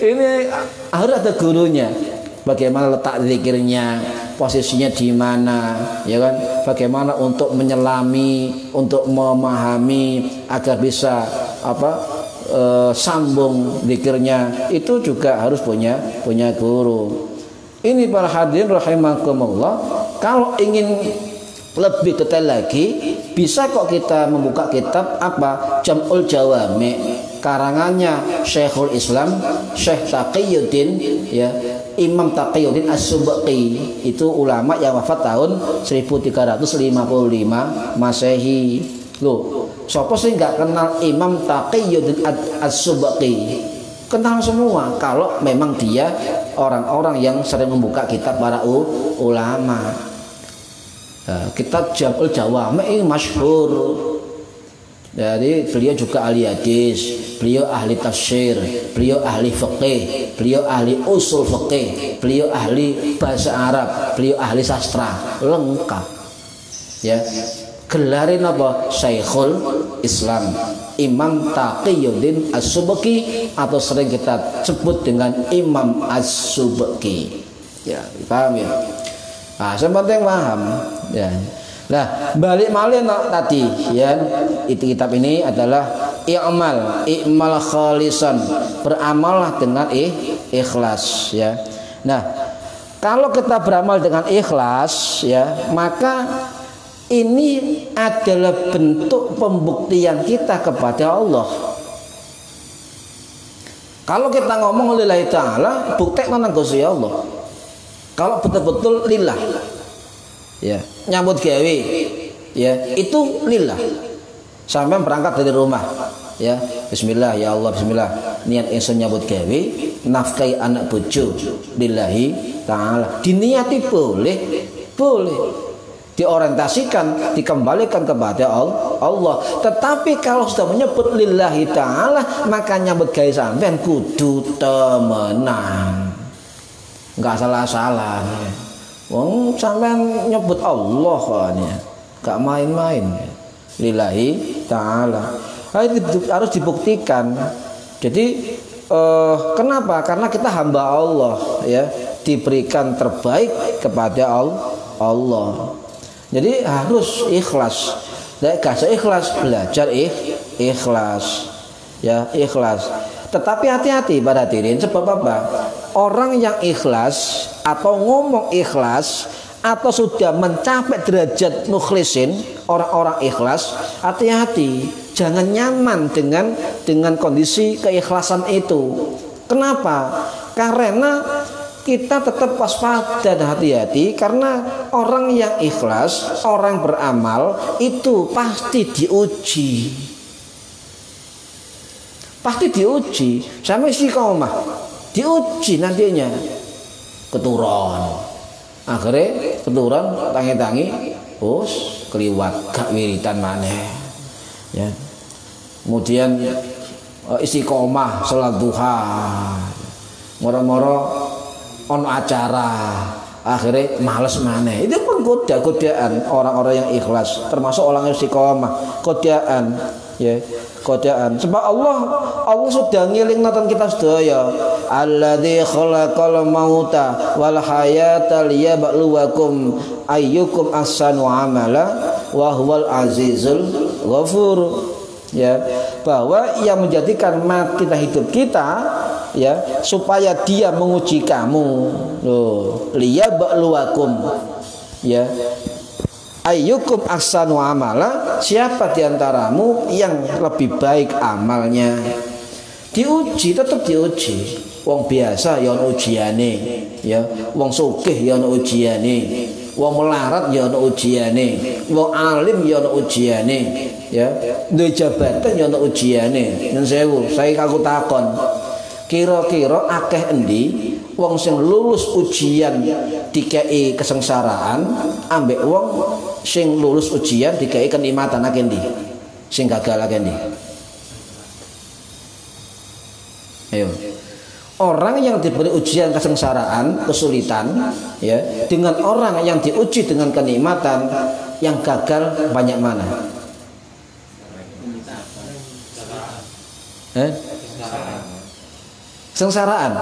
S1: Ini harus ada gurunya. Bagaimana letak zikirnya, posisinya di mana, ya kan? Bagaimana untuk menyelami, untuk memahami agar bisa sambung zikirnya itu juga harus punya guru. Ini para hadirin rahimakumullah, kalau ingin lebih detail lagi bisa kok kita membuka kitab Jam'ul Jawami karangannya Syekhul Islam Syekh Taqiyuddin ya Imam Taqiyuddin As-Subqi, itu ulama yang wafat tahun 1355 Masehi. Loh, siapa sih nggak kenal Imam Taqiyuddin As-Subqi? Kenal semua kalau memang dia orang-orang yang sering membuka kitab para ulama. Kitab Jam'ul Jawami ini masyhur Jadi beliau juga ahli hadis, beliau ahli tafsir, beliau ahli fikih, beliau ahli usul fikih, beliau ahli bahasa Arab, beliau ahli sastra, lengkap. Ya. Gelarin apa? Syekhul Islam Imam Taqiyuddin As-Subki, atau sering kita sebut dengan Imam As-Subki. Ya, paham ya? Nah, yang penting paham ya. Nah, balik malih tadi ya, itu kitab ini adalah i'mal khalisan, beramallah dengan ikhlas ya. Nah, kalau kita beramal dengan ikhlas ya, maka ini adalah bentuk pembuktian kita kepada Allah. Kalau kita ngomong lillahi ta'ala, bukti nang Gusti Allah. Kalau betul-betul lillah ya, nyambut gawe ya, itu lillah. Sampai berangkat dari rumah ya, bismillah ya Allah, bismillah, niat ingsun nyambut gawe nafkahi anak bojo lillahi ta'ala. Diniati boleh, diorientasikan, dikembalikan kepada Allah. Tetapi kalau sudah menyebut lillahi ta'ala, maka nyambut gawe sampean kudu temenan, nggak salah-salah. Wong sampean nyebut Allah ya, nggak main-main. Lillahi ta'ala harus dibuktikan. Jadi kenapa? Karena kita hamba Allah ya, diberikan terbaik kepada Allah. Jadi harus ikhlas. Gak ikhlas, belajar ikhlas ya, ikhlas. Tetapi hati-hati pada hadirin, sebab apa? Orang yang ikhlas atau ngomong ikhlas atau sudah mencapai derajat mukhlisin, orang-orang ikhlas, hati-hati, jangan nyaman dengan kondisi keikhlasan itu. Kenapa? Karena kita tetap waspada dan hati-hati, karena orang yang ikhlas, orang beramal itu pasti diuji. Pasti diuji sampai istiqomah, diuji nantinya. Keturun, akhirnya keturun tangi-tangi, us keliwat gak wiritan maneh ya. Kemudian istiqomah salat duha, moro-moro ono acara, akhirnya males maneh. Itu pun godaan orang-orang yang ikhlas, termasuk orang yang istiqomah, godaan ya, godaan. Sebab Allah sudah ngiling nonton kita sedaya. Alladzi khalaqal mauta wal hayata liyabluwakum ayyukum ahsanu amala wa huwal azizul ghafur. Ya, bahwa yang menjadikan mati dan hidup kita ya, supaya dia menguji kamu. Loh, liyabluwakum ya, ayyukum ahsanu amala, siapa diantaramu yang lebih baik amalnya. Diuji, tetap diuji. Wong biasa ya ono ujiane ya, wong sugih ya ono ujiane, wong melarat ya ono ujiane, wong alim ya ono ujiane ya, duwe jabatan ya ono ujiane. Nun sewu, saya aku takon, kira-kira akeh endi wong sing lulus ujian dikei kesengsaraan ambek wong sing lulus ujian dikei kenikmatan akeh endi? Sing gagal akeh endi? Ayo. Orang yang diberi ujian kesengsaraan, kesulitan ya, dengan orang yang diuji dengan kenikmatan, yang gagal banyak mana? Sengsaraan.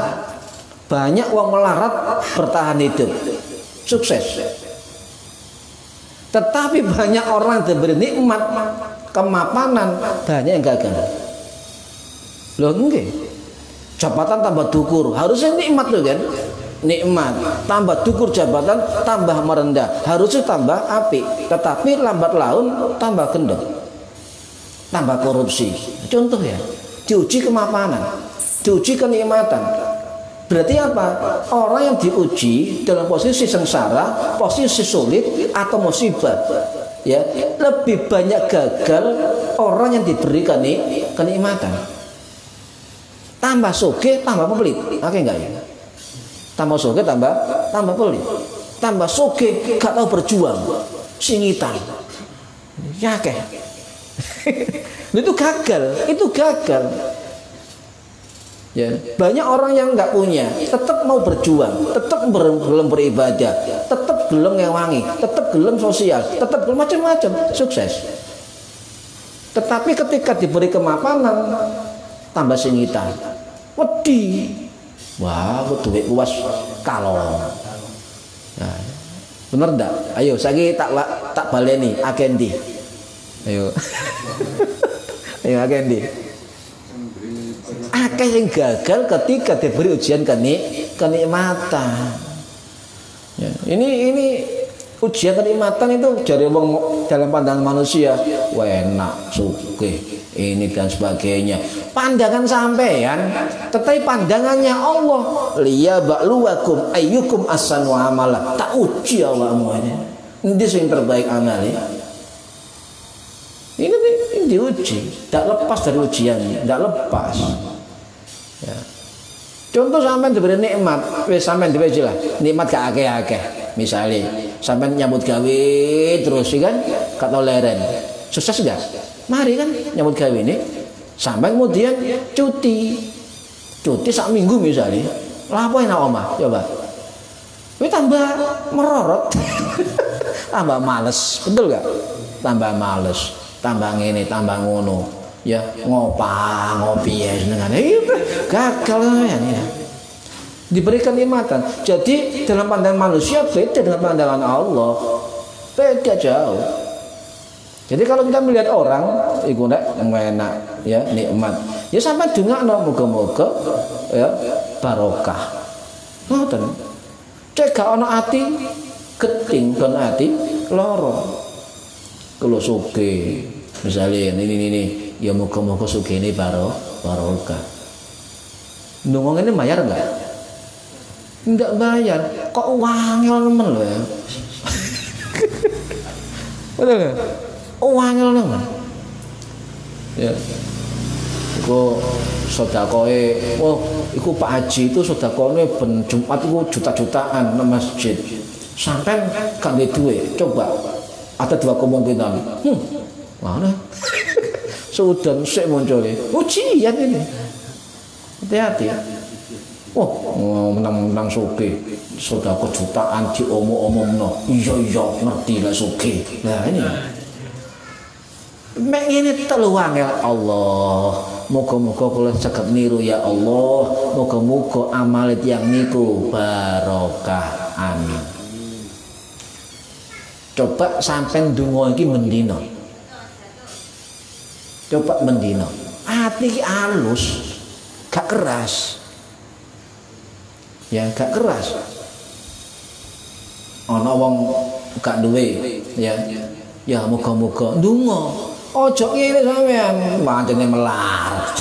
S1: Banyak uang melarat bertahan hidup, sukses. Tetapi banyak orang yang diberi nikmat, kemapanan, banyak yang gagal. Loh enggak? Jabatan tambah dukur, harusnya nikmat loh kan? Nikmat, tambah dukur jabatan, tambah merendah, harusnya tambah api. Tetapi lambat laun tambah kendor, tambah korupsi. Contoh ya, diuji kemapanan, diuji kenikmatan. Berarti apa? Orang yang diuji dalam posisi sengsara, posisi sulit atau musibah, ya lebih banyak gagal orang yang diberikan kenikmatan. Tambah sugih tambah pelit, oke enggak ya? Tambah sugih tambah pelit, tambah sugih gak tahu berjuang, singitan, ya oke. Itu gagal. Ya, banyak orang yang nggak punya, tetap mau berjuang, tetap belum beribadah, tetap belum ngewangi, tetap belum sosial, tetap belum macam-macam, sukses. Tetapi ketika diberi kemapanan, tambah singitan, wedi, wah, aku duit luas kalong. Nah, bener ndak? Ayo, saya tak baleni, agendi. Ayo, ayo agendi. Akeh yang gagal ketika diberi ujian kenikmatan. Ya, ini ujian kenikmatan itu dari dalam pandangan manusia, wah enak, sugih, ini dan sebagainya. Pandangan sampean, tetapi pandangannya Allah, liyabluwakum ayyukum ahsanu amala. Tak uji awakmu ini. Ini sing terbaik amalnya. Ini diuji, tidak lepas dari ujian, tidak lepas. Ya. Contoh sampean diberi nikmat, wis sampean diberi lah, nikmat gak akeh-akeh. Misalnya sampean nyambut gawe terus kan, kata leren. Sukses enggak? Mari kan nyambut gawe ini. Sampean kemudian cuti sak minggu misalnya. Lah apa enak omah? Coba. Kowe tambah merorot. Tambah males, betul gak? Tambah males, tambah ngene, tambah ngono. Ya ngopi ya senengan itu gagal ya. Diberikan nikmatan. Jadi dalam pandangan manusia beda dengan pandangan Allah, beda jauh. Jadi kalau kita melihat orang iku nek enak ya nikmat ya sampai dongakno muga-muga ya barokah ngoten. Cek gak ana ati geting kon ati loro kalau sugih misalnya ini ya muga-muga sugih ini barokah. Ndonga ini bayar enggak? Enggak bayar. Kok wangel nemen lho ya. Betul enggak? Wangel nemen. Ya. Iku sedakoe, iku Pak Haji itu sedakone ben Jumat iku juta-jutaan nang masjid. Sampai kan duwe, coba ada dua kemungkinan. Mana? Sudah sik muncul. Ujian ini. Hati-hati. Menang-menang sugih. Sedekah jutaan diomong-omongno. Iya ngerti lah sugih. Nah ini. Mek ngene teluang ya Allah. Moga-moga kula saged niru ya Allah. Moga-moga amal tiyang niku barokah. Amin. Coba sampean ndonga iki mendina. Coba mendino, hati halus, gak keras, ya gak keras. Ana wong gak duwe, ya muga-muga ndonga. Ojo ngene sampean, pancene melar.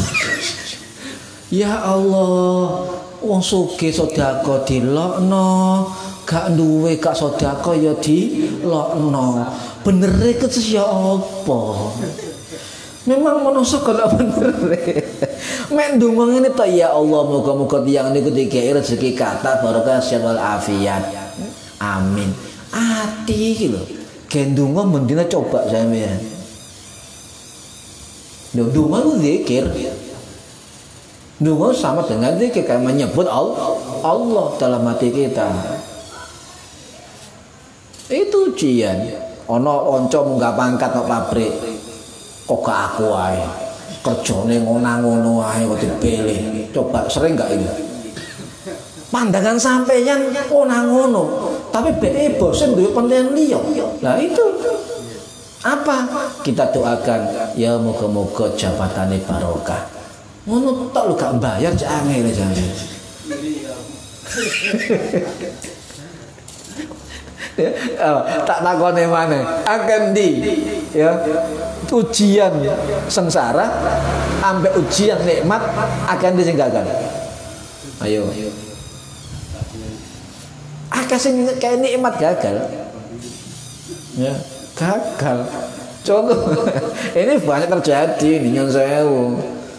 S1: Ya Allah, wong sugih sedekah dilokno, gak duwe gak sedekah ya dilokno. Benere kecil ya apa? Memang manusia kalau bener. Mek ndonga ngene to ya Allah muga-muga tiyang niku dikei rezeki kata barokah wal afiat. Amin. Ati iki lho. Gendonga mendina coba sampean. Ndonga ku zikir. Ndonga sama dengan zikir kayak menyebut Allah dalam hati kita. Itu ujian. Ana kanca munggah pangkat nang pabrik. Kok gak aku ae kerjane ngono ae kok dipilih. Coba sering gak ini pandangan sampeyan ngono tapi BE bosen duwe penilaian liya. Lah itu apa kita doakan ya moga-moga jabatane barokah. Ngono tok lho gak bayar cek angel jane. Tak takone maneh akan ya ujian sengsara ambek ujian nikmat akan disinggakan. Ayo akeh sing kayak nikmat gagal ya gagal. Contoh ini banyak terjadi di nyon sewu.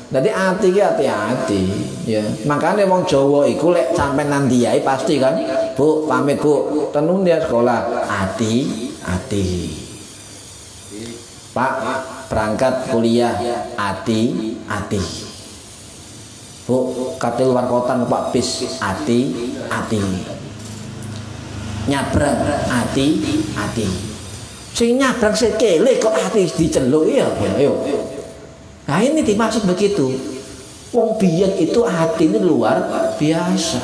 S1: Jadi hati-hati ya. Makanya wong Jawa iku lek sampai nanti ya pasti kan, Bu, pamit Bu, tenun dia sekolah. Hati-hati. Pak, berangkat kuliah hati-hati. Bu, kate luar kota numpak bis hati-hati. Nyabrang hati-hati. Sing nyabrang sekele kok hati diceluk ya, ayo. Nah ini dimaksud begitu. Wong biyen itu hati ini luar biasa.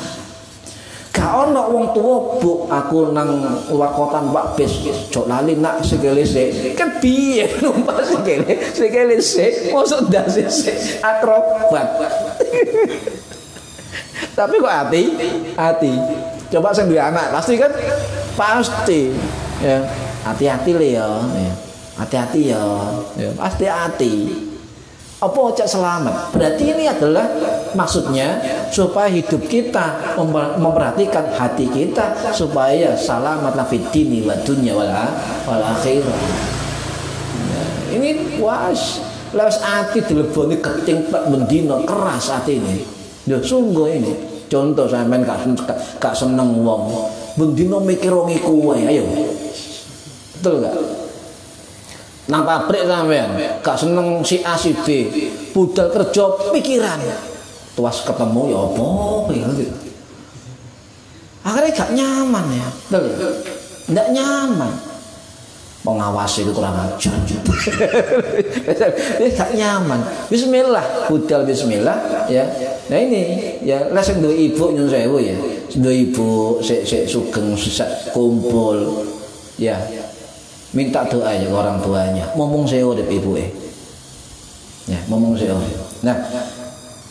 S1: Gak ono wong tua bu aku nang luar kota numpak bis jok lali nak sekele sik. Kan biyen numpak sekele sik, mosok ndase sik akrobat. Tapi kok hati. Coba sing duwe anak pasti kan pasti ya. Hati-hati le ya. Hati-hati ya. Pasti hati. Apa cak selamat? Berarti ini adalah maksudnya supaya hidup kita memperhatikan hati kita supaya selamat fid dini wa dunya wal akhirah. Ini was lewas hati dileboni keting pak bendino keras hati ini. Ya sungguh ini. Contoh sampean gak seneng wong bendino mikir wong iku wae, ayo. Betul gak? Nang pabrik sampean gak seneng si A si B, budal kerja pikiran. Tuas ketemu ya apa ya gitu. Akhirnya gak nyaman ya. Betul ya? Nggak nyaman. Pengawas itu kurang ajar. Ini gak nyaman. Bismillah, budal bismillah ya. Nah ini ya leseng duwe ibu nyun sewu ya. Duwe ibu sik sugeng sesat kumpul ya. Minta doa ya ke orang tuanya. Ngomong sewu deh ibu ya, ngomong sewu. Nah,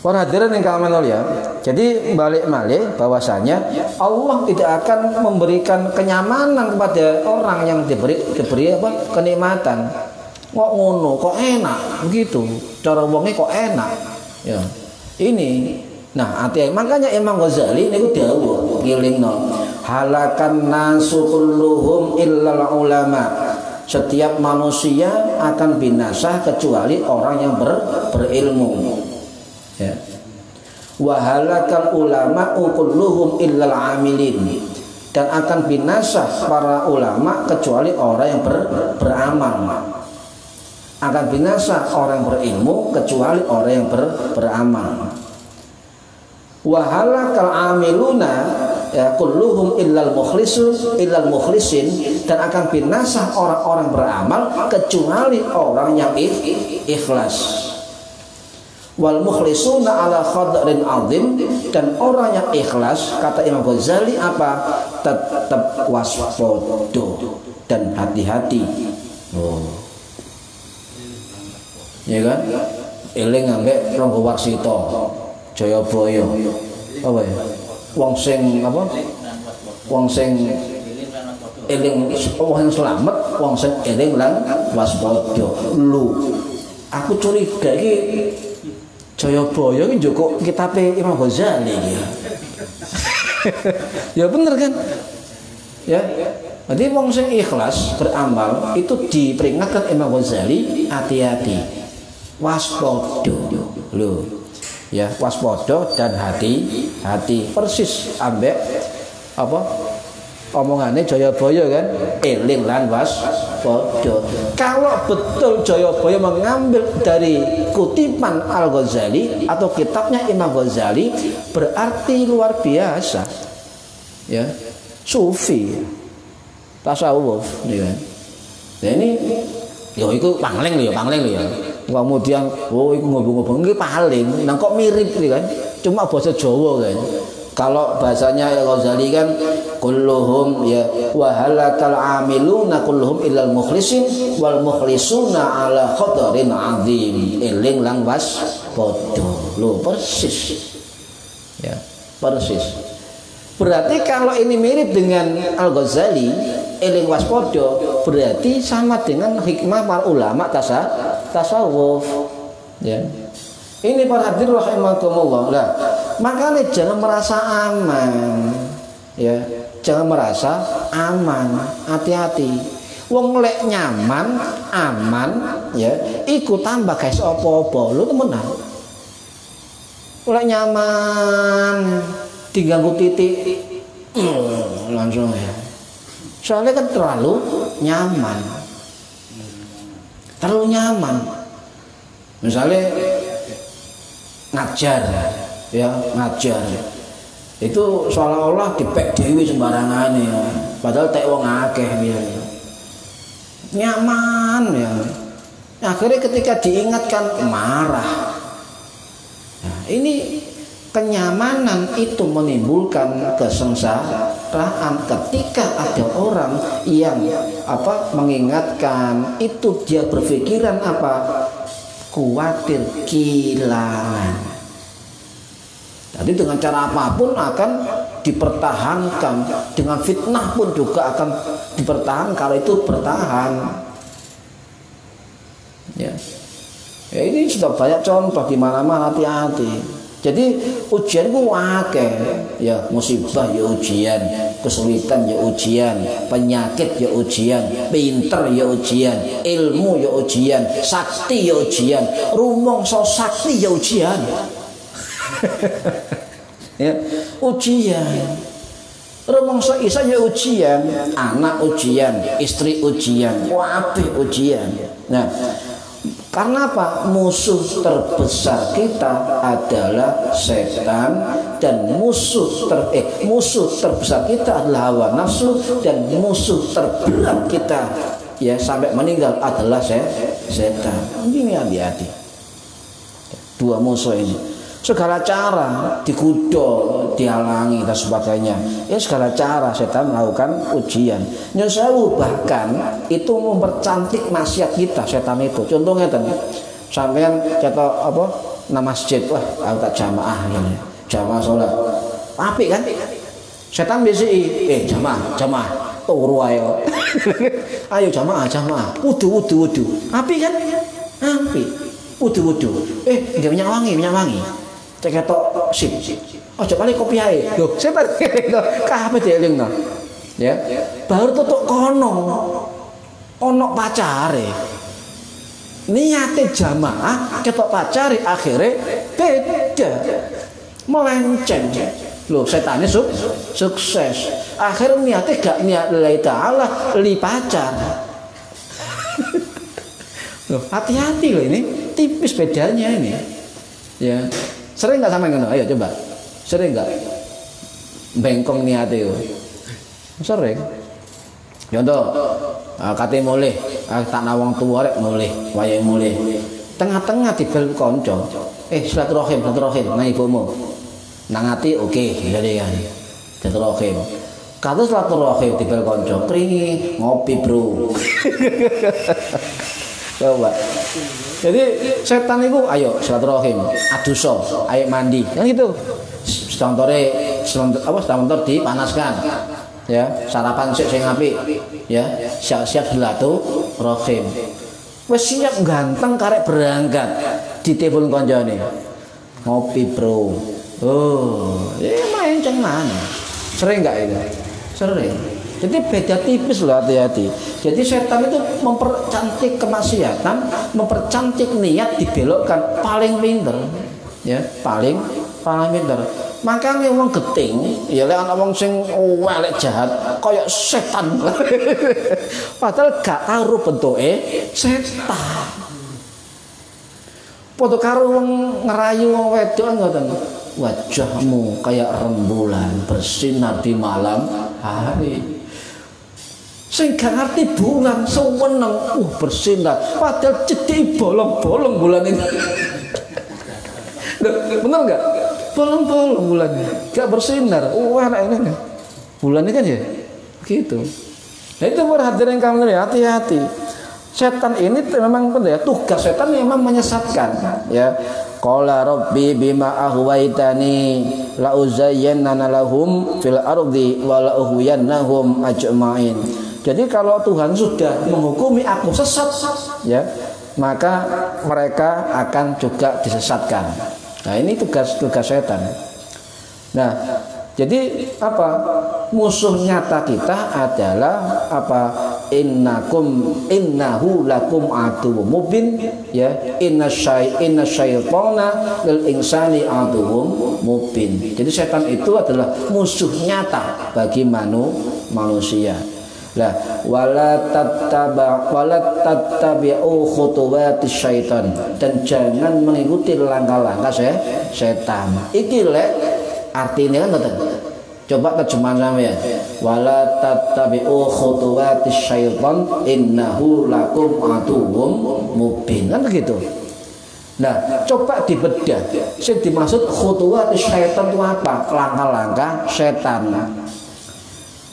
S1: para hadirin yang kami mulia, jadi balik malih bahwasanya Allah tidak akan memberikan kenyamanan kepada orang yang diberi apa kenikmatan. Kok ngono, kok enak begitu. Cara wonge kok enak. Ya. Ini nah hati makanya Imam Ghazali niku dawuh ngilingno halakan nasu kulluhum illal ulama. Setiap manusia akan binasa kecuali orang yang berilmu. Ya. Wa halakal ulama kulluhum illal amilin. Dan akan binasa para ulama kecuali orang yang beramal. Akan binasa orang yang berilmu kecuali orang yang beramal. Wa halakal amiluna ya kulluhum illal mukhlisin dan akan binasa orang-orang beramal kecuali orang yang ikhlas. Wal mukhlisuna ala khadrin azim dan orang yang ikhlas kata Imam Ghazali apa tetap waspada dan hati-hati. Oh. Ya kan? Eling ambek Rangga Warsita Jayabaya. Apa ya? Wong sing apa? Wong sing eling wong sing selamat, wong sing eling lan waspada. Lu aku curiga iki Jayabaya iki njoko kitabe Imam Ghazali iki. Ya bener kan? Ya. Jadi wong sing ikhlas beramal itu diperingatkan Imam Ghazali hati-hati. Waspada. Lho. Ya, waspada dan hati-hati. Persis ambek apa? Omongane Jayabaya kan, eling lan waspada. Kalau betul Jayabaya mengambil dari kutipan Al-Ghazali atau kitabnya Imam Ghazali berarti luar biasa. Ya, sufi. Tasawuf ya. Nah ini ya iku pangling lho ya. Kemudian oh iku ngobong-ngobong iki paling nang kok mirip iki kan. Cuma bahasa Jawa kan. Kalau bahasanya Ghazali kan kulluhum ya wa halakal amiluna kulluhum illal mukhlisin wal mukhlisuna ala khadarin azim. Eling lang waspada. Lho persis. Ya, persis. Berarti kalau ini mirip dengan Al-Ghazali eling waspada berarti sama dengan hikmah para ulama tasawuf ya. Ini para hadirin rahimakumullah. Lah, makanya jangan merasa aman ya. Jangan merasa aman, hati-hati. Wong lek nyaman, aman ya, iku tambah guys apa-apa. Lu temenan. Lek nyaman diganggu titik langsung ya. Soalnya kan terlalu nyaman. terlalu nyaman. Misalnya ngajar, ya ngajar, itu seolah-olah dipek dewi sembarangan ya. Padahal tek wong akeh ya. Nyaman ya. Akhirnya ketika diingatkan marah. Nah, ini kenyamanan itu menimbulkan kesengsaraan. Ketika ada orang yang mengingatkan, itu dia berpikiran khawatir kehilangan. Jadi dengan cara apapun akan dipertahankan, dengan fitnah pun juga akan dipertahankan kalau itu bertahan. Ya, ini sudah banyak contoh di mana-mana, hati-hati. Jadi ujian ku akeh, ya musibah ya ujian, kesulitan ya ujian, penyakit ya ujian, pinter ya ujian, ilmu ya ujian, sakti ya ujian, rumangsa sakti ya ujian. Ya, ujian. Rumangsa isa ya ujian, anak ujian, istri ujian, kabeh ujian. Nah, karena apa? Musuh terbesar kita adalah setan, dan musuh terbesar kita adalah hawa nafsu, dan musuh terberat kita ya sampai meninggal adalah setan. Ini hati-hati. Dua musuh ini. Segala cara digodok, dihalangi dan sebagainya. Ya segala cara setan melakukan ujian. Nyesewu bahkan itu mempercantik maksiat kita setan itu. Contohnya tadi sampean kata nama masjid, wah aku tak jamaah ini. Jamaah sholat. Apik kan? Setan bisi jamaah turu ayo. Ayo jamaah. Wudu. Apik kan? Apik. Wudu. Nggak minyak wangi. Cek ketok sip. Ojo kali kopi ae. Lho, setan kabeh dielingno. Ya. Baru tutuk kono. Ono pacare. Niate jamaah ketok pacare akhirnya beda. Melenceng. Lho, setane sukses. Akhirnya niate gak niat lillahi ta'ala, li pacar. Loh, hati-hati loh ini. Tipis bedanya ini. Ya. Sering nggak sampai ngono? Ayo coba. Sering nggak? Bengkong niate yo. Sering. Contoh, kate mulih, tak nawang tuwa rek mulih, wayahe mulih. Tengah-tengah dibel kanca. Silaturahim nang ibumu. Nang ati oke, jadi kan. Silaturahim. Kados silaturahim dibel kanca, kringi ngopi, Bro. Coba. Jadi setan itu ayo silaturahim, aduso, ayo mandi, kan gitu. Sebentar dipanaskan, ya sarapan sing apik, ya siap-siap silaturahim. Wes siap ganteng karek berangkat, ditelepon kancane. Ngopi, Bro. Oh, main ceng mana? Sering nggak itu? Sering. Jadi beda tipis loh, hati-hati. Jadi setan itu mempercantik kemaksiatan, mempercantik niat, dibelokkan. Paling pinter, ya paling pinter. Makanya wong geting, ya lek ana wong sing elek jahat, kaya setan. Padahal gak karo bentuke setan. Padha karo wong ngerayu wong wedok ngoten. Wajahmu kayak rembulan bersinar di malam hari. Sing gak ngerti bulan seweneng bersinar, padahal cedhek bolong-bolong bulan ini. Bener nggak? Bolong-bolong bulannya, gak bersinar. Anak ini bulan ini kan ya, gitu. Nah itu perhatian kamu ya, hati-hati. Setan ini memang ya, tugas setan memang menyesatkan. Ya, qala rabbi bima ahwaitani la uzayyana lahum fil ardi wa la ughwiyannahum ajma'in. Jadi kalau Tuhan sudah menghukumi aku sesat, ya, maka mereka akan juga disesatkan. Nah, ini tugas setan. Nah, jadi musuh nyata kita adalah innahu lakum aduwwum mubin, ya, inna syaitana lil insani aduwwum mubin. Jadi setan itu adalah musuh nyata bagi manusia. Lah wala tattabi'u khutuwatis syaitan, dan jangan mengikuti langkah-langkah setan. Iki lek artinya kan ngoten. Coba terjemahan sampean. Wala tattabi'u khutuwatis syaitan innahu lakum aduwwum mubin. Kan begitu. Nah, coba dibedah. Sing dimaksud khutuwatis syaitan itu apa? Langkah-langkah setan.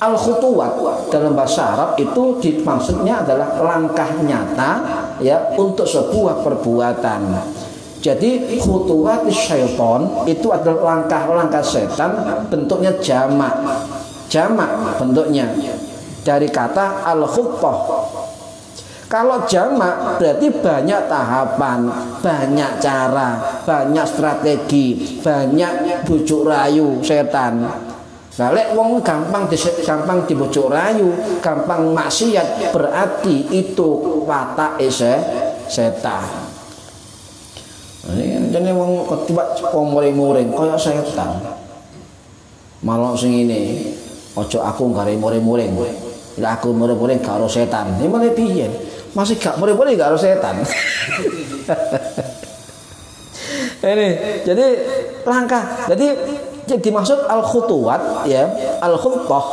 S1: Al-khutuwat dalam bahasa Arab itu maksudnya adalah langkah nyata ya untuk sebuah perbuatan. Jadi khutuwat syaitan itu adalah langkah-langkah setan, bentuknya jamak. Jamak bentuknya dari kata al-khutbah. Kalau jamak berarti banyak tahapan, banyak cara, banyak strategi, banyak bujuk rayu setan. Nah, lek wong gampang dibujuk rayu, gampang maksiat, berarti itu watake setan. Ini wong ketiba muring-muring kaya setan. Malah sing ini, ojo aku gare muring-muring. Lah aku muring-muring karo setan. Ini malah piye? Masih gak muring-muring karo setan. Ini jadi langkah. Jadi dimaksud al-khutuwat ya, al-khutbah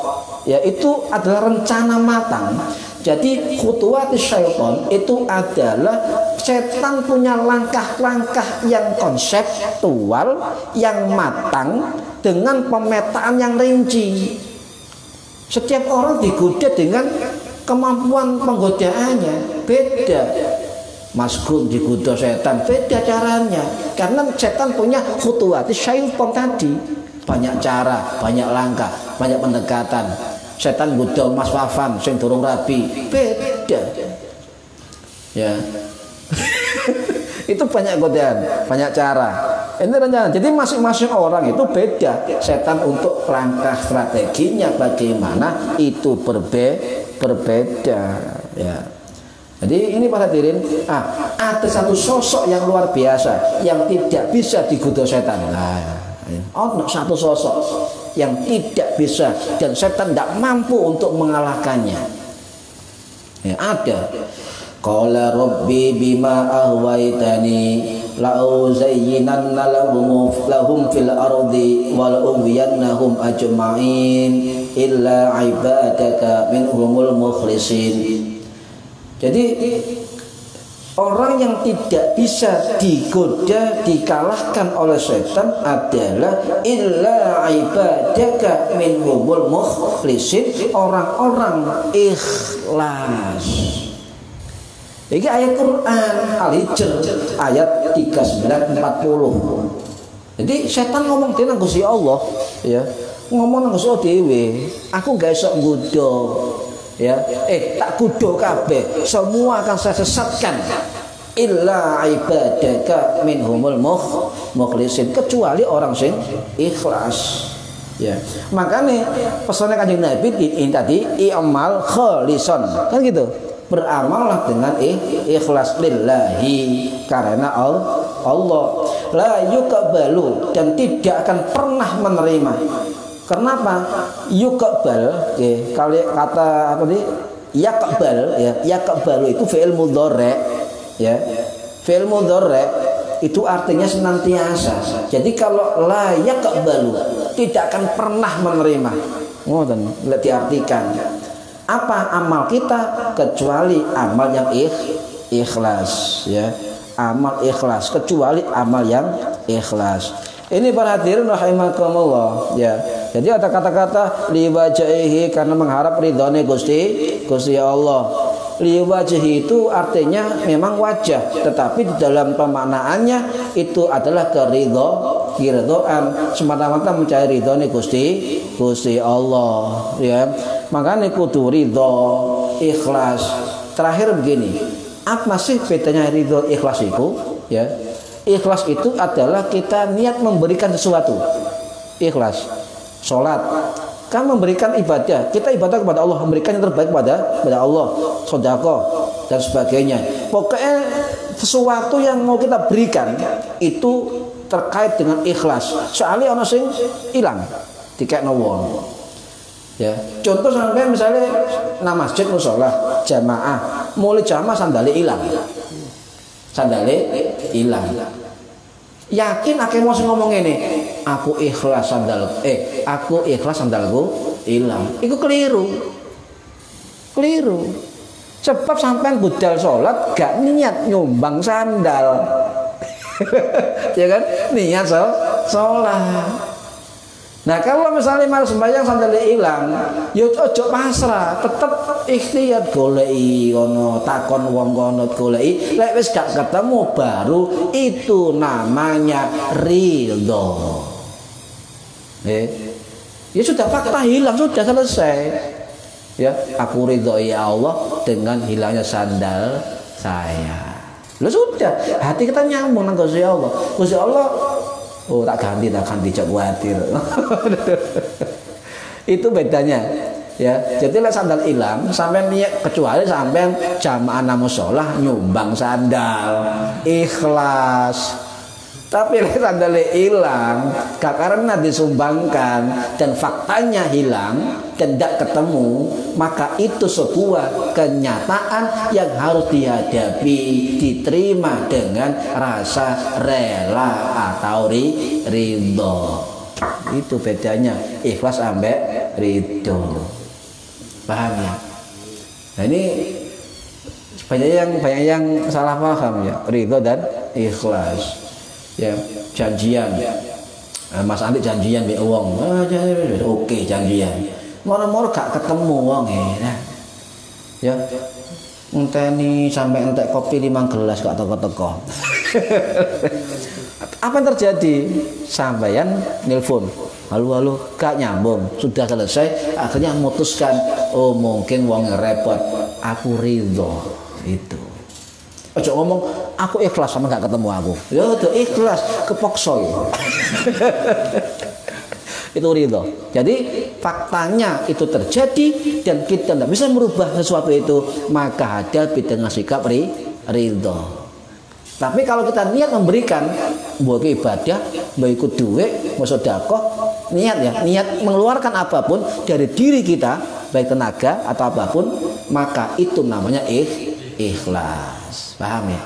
S1: ya itu adalah rencana matang. Jadi khutuwat syaitan itu adalah setan punya langkah-langkah yang konseptual, yang matang dengan pemetaan yang rinci. Setiap orang digoda dengan kemampuan penggodaannya beda. Mas Gun digoda setan beda caranya, karena setan punya khutuwat syaitan tadi. Banyak cara, banyak langkah, banyak pendekatan. Setan godha Mas Wafan sing durung rabi, beda. Ya. Itu banyak godaan, banyak cara. Ini rencana. Jadi masing-masing orang itu beda. Setan untuk langkah strateginya bagaimana itu berbeda. Ya. Jadi ini para hadirin, ada satu sosok yang luar biasa yang tidak bisa digoda setan. Satu sosok yang tidak bisa dan setan tidak mampu untuk mengalahkannya. Ya, ada. Qala rabbi bima ahwaitani la'uzayyinanna lahum fil ardi wa la'ughwiyannahum ajma'in illa ibadaka minhumul mukhlisin. Jadi orang yang tidak bisa digoda, dikalahkan oleh setan adalah illa ibadaka minhumul mukhlisin, orang-orang ikhlas. Ini ayat Quran Al-Hijr ayat 39-40. Jadi setan ngomong dengan Gusti Allah ya, ngomong dengan Gusti Allah dewe, aku gak iso nggoda ya, tak kudo kabeh, semua akan saya sesatkan illa ibadaka minhumul mukhlisin, kecuali orang sing ikhlas ya. Makanya pesannya Kanjeng Nabi ini tadi i'mal khalison kan gitu, beramallah dengan ikhlas lillahi, karena Allah la yuqbalu, dan tidak akan pernah menerima. Kenapa? Yuqbal kalau kata apa nih? Yaqbal ya. Yaqbalu itu fi'il mudhari ya. Fi'il mudhari itu artinya senantiasa. Jadi kalau la yaqbalu, tidak akan pernah menerima. Ngoten, diartikan. Apa amal kita kecuali amal yang ikhlas ya. Amal ikhlas, kecuali amal yang ikhlas. Ini para hadirin rahimakumullah ya. Jadi ada kata-kata liwajihi, karena mengharap ridhonya Gusti Allah. Liwajihi itu artinya memang wajah, tetapi di dalam pemaknaannya itu adalah keridhaan, semata-mata mencari ridhonya Gusti Allah ya. Makanya kudu ridho, ikhlas. Terakhir begini, apa sih bedanya ridho ikhlas itu ya? Ikhlas itu adalah kita niat memberikan sesuatu. Ikhlas, sholat, kan memberikan ibadah. Kita ibadah kepada Allah, memberikan yang terbaik kepada Allah, sedekah dan sebagainya. Pokoknya sesuatu yang mau kita berikan itu terkait dengan ikhlas. Soalnya ono sing ilang dikekno wong. Ya, contoh sampai misalnya nang masjid mushola jamaah, mulai jamaah sandale hilang. Sandale hilang. Yakin akeh mau ngomong ini, aku ikhlas sandalku hilang. Iku keliru. Keliru. Sebab sampean budal salat gak niat nyumbang sandal. Ya kan? Niat salat. Nah kalau misalnya malah sembahyang sandalnya hilang, ya ojo pasrah, tetep ikhtiar goleki kono, takon wong kono goleki, lek wis gak ketemu baru itu namanya ridho. Ya sudah, fakta hilang, sudah selesai. Ya, aku ridho ya Allah dengan hilangnya sandal saya. Lo sudah, hati kita nyambung nang Gusti Allah. Gusti Allah, oh tak ganti cok khawatir. Itu bedanya. Ya, jadi lah sandal hilang sampai niat, kecuali sampai jamaah mushola nyumbang sandal ikhlas. Tapi sandal hilang gak karena disumbangkan dan faktanya hilang dan tidak ketemu, maka itu sebuah kenyataan yang harus dihadapi, diterima dengan rasa rela atau ridho. Itu bedanya ikhlas ambek ridho. Paham ya? Nah ini banyak yang salah paham ya, ridho dan ikhlas. Ya, janjian. Mas Andi janjian mbek wong. Oke, janjian. Moro-moro gak ketemu wong nah. Ya. Ngenteni sampai entek kopi 5 gelas gak teko-teko. Apa yang terjadi? Sampeyan nelpon. Halo, gak nyambung. Sudah selesai, akhirnya memutuskan, oh mungkin wong repot. Aku ridho. Itu. Ojo ngomong aku ikhlas sama gak ketemu aku. Ya udah ikhlas, kepokso ya. Itu ridho. Jadi faktanya itu terjadi dan kita tidak bisa merubah sesuatu itu, maka hadapi dengan sikap ridho. Tapi kalau kita niat memberikan, buat ibadah, mau ikut duit, mau sedekah, niat mengeluarkan apapun dari diri kita, baik tenaga atau apapun, maka itu namanya ikhlas. Paham ya?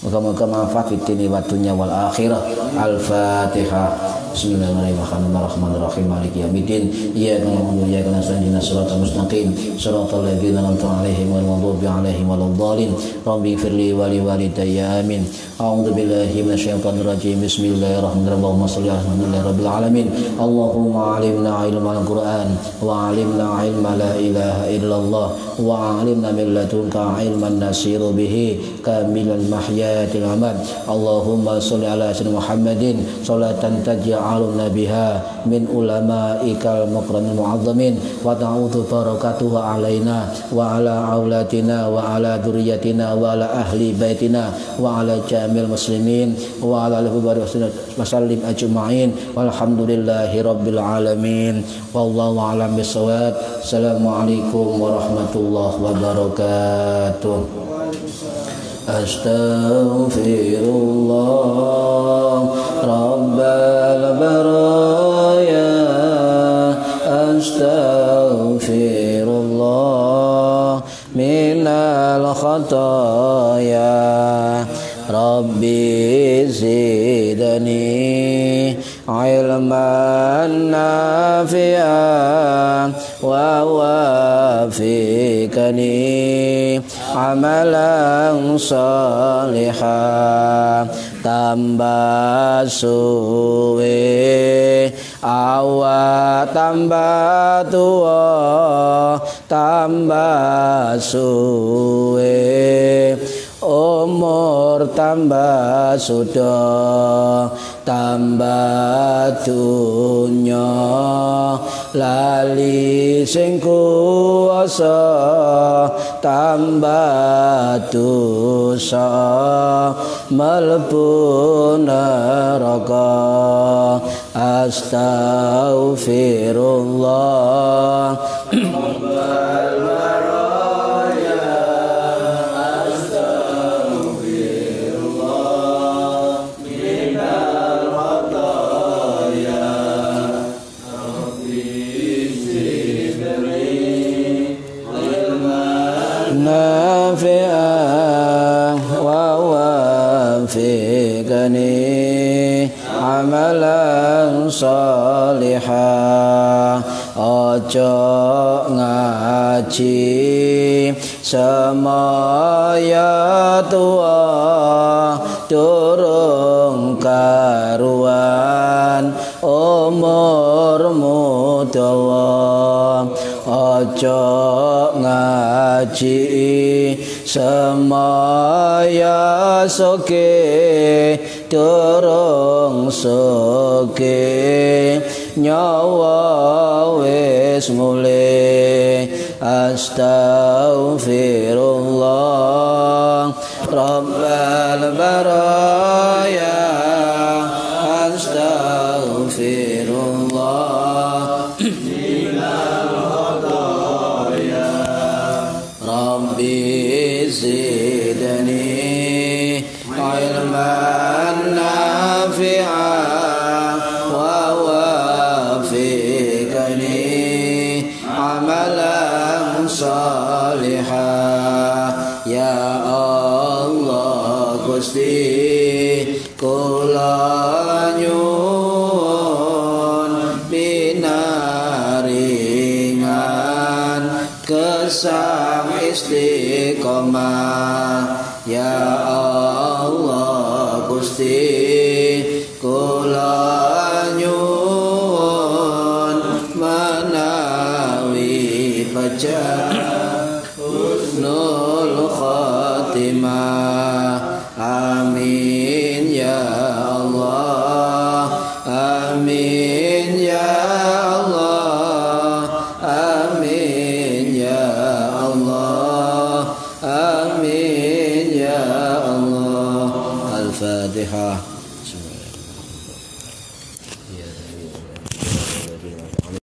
S1: Moga-moga manfaat di dunia wa dunya wal akhirah. Al-Fatihah. Bismillahirrahmanirrahim. Maliki yaumiddin. Iyyaka na'budu wa iyyaka nasta'in. Ihdinas siratal mustaqim. Shiratal ladzina an'amta 'alaihim ghairil maghdubi 'alaihim waladdallin. Rabbi ighfirli wa li walidayya. Amin. A'udzu billahi minasyaitonir rajim. Bismillahirrahmanirrahim. Allahumma shalli 'ala Muhammadin rabbil alamin. Allahumma 'allimna 'ilmal Qur'an wa 'allimna 'ilma la ilaha illallah wa 'allimna min ladunka 'ilman nasiru bihi kamilal mahya Allahumma sholli ala sayyidina Muhammadin sholatan taj'aluna biha min ulama'ikal mukarramil mu'azzamin wa ta'udzu barakatuha alaina wa ala auladina wa ala dzurriyyatina wa ala ahli baitina wa ala jamil muslimin wa ala alihi wa sallim ajma'in walhamdulillahi rabbil alamin wallahu a'lam bissawab. Assalamualaikum warahmatullahi wabarakatuh. Astaghfirullah Rabbal baraya. Astaghfirullah minal khataya. Rabbi zidni ilman nafi'an wa wafiqni amalan salihan. Tambah suwe awak tambah tua, tambah suwe umur tambah sudah, tambah dunya lali sing kuwasa, tambah dosa mlebu neraka. Astaghfirullah nafi'an wa wafiqni amalan salihah. Ojo ngaji semaya tua durung karuan umurmu dawa. Ojo ngaji semaya soge durung soge nyawa wis mulih. Astaghfirullah Rabbal baraya, astaghfirullah minal khataya. Rabbi zidni ilman nafi'an wa wafiqni amalan salihah. Ya Allah Gusti kula nyuwun pinaringan kesang istiqomah. Ya Allah Gusti kula nyuwun menawi pejah husnul khatimah.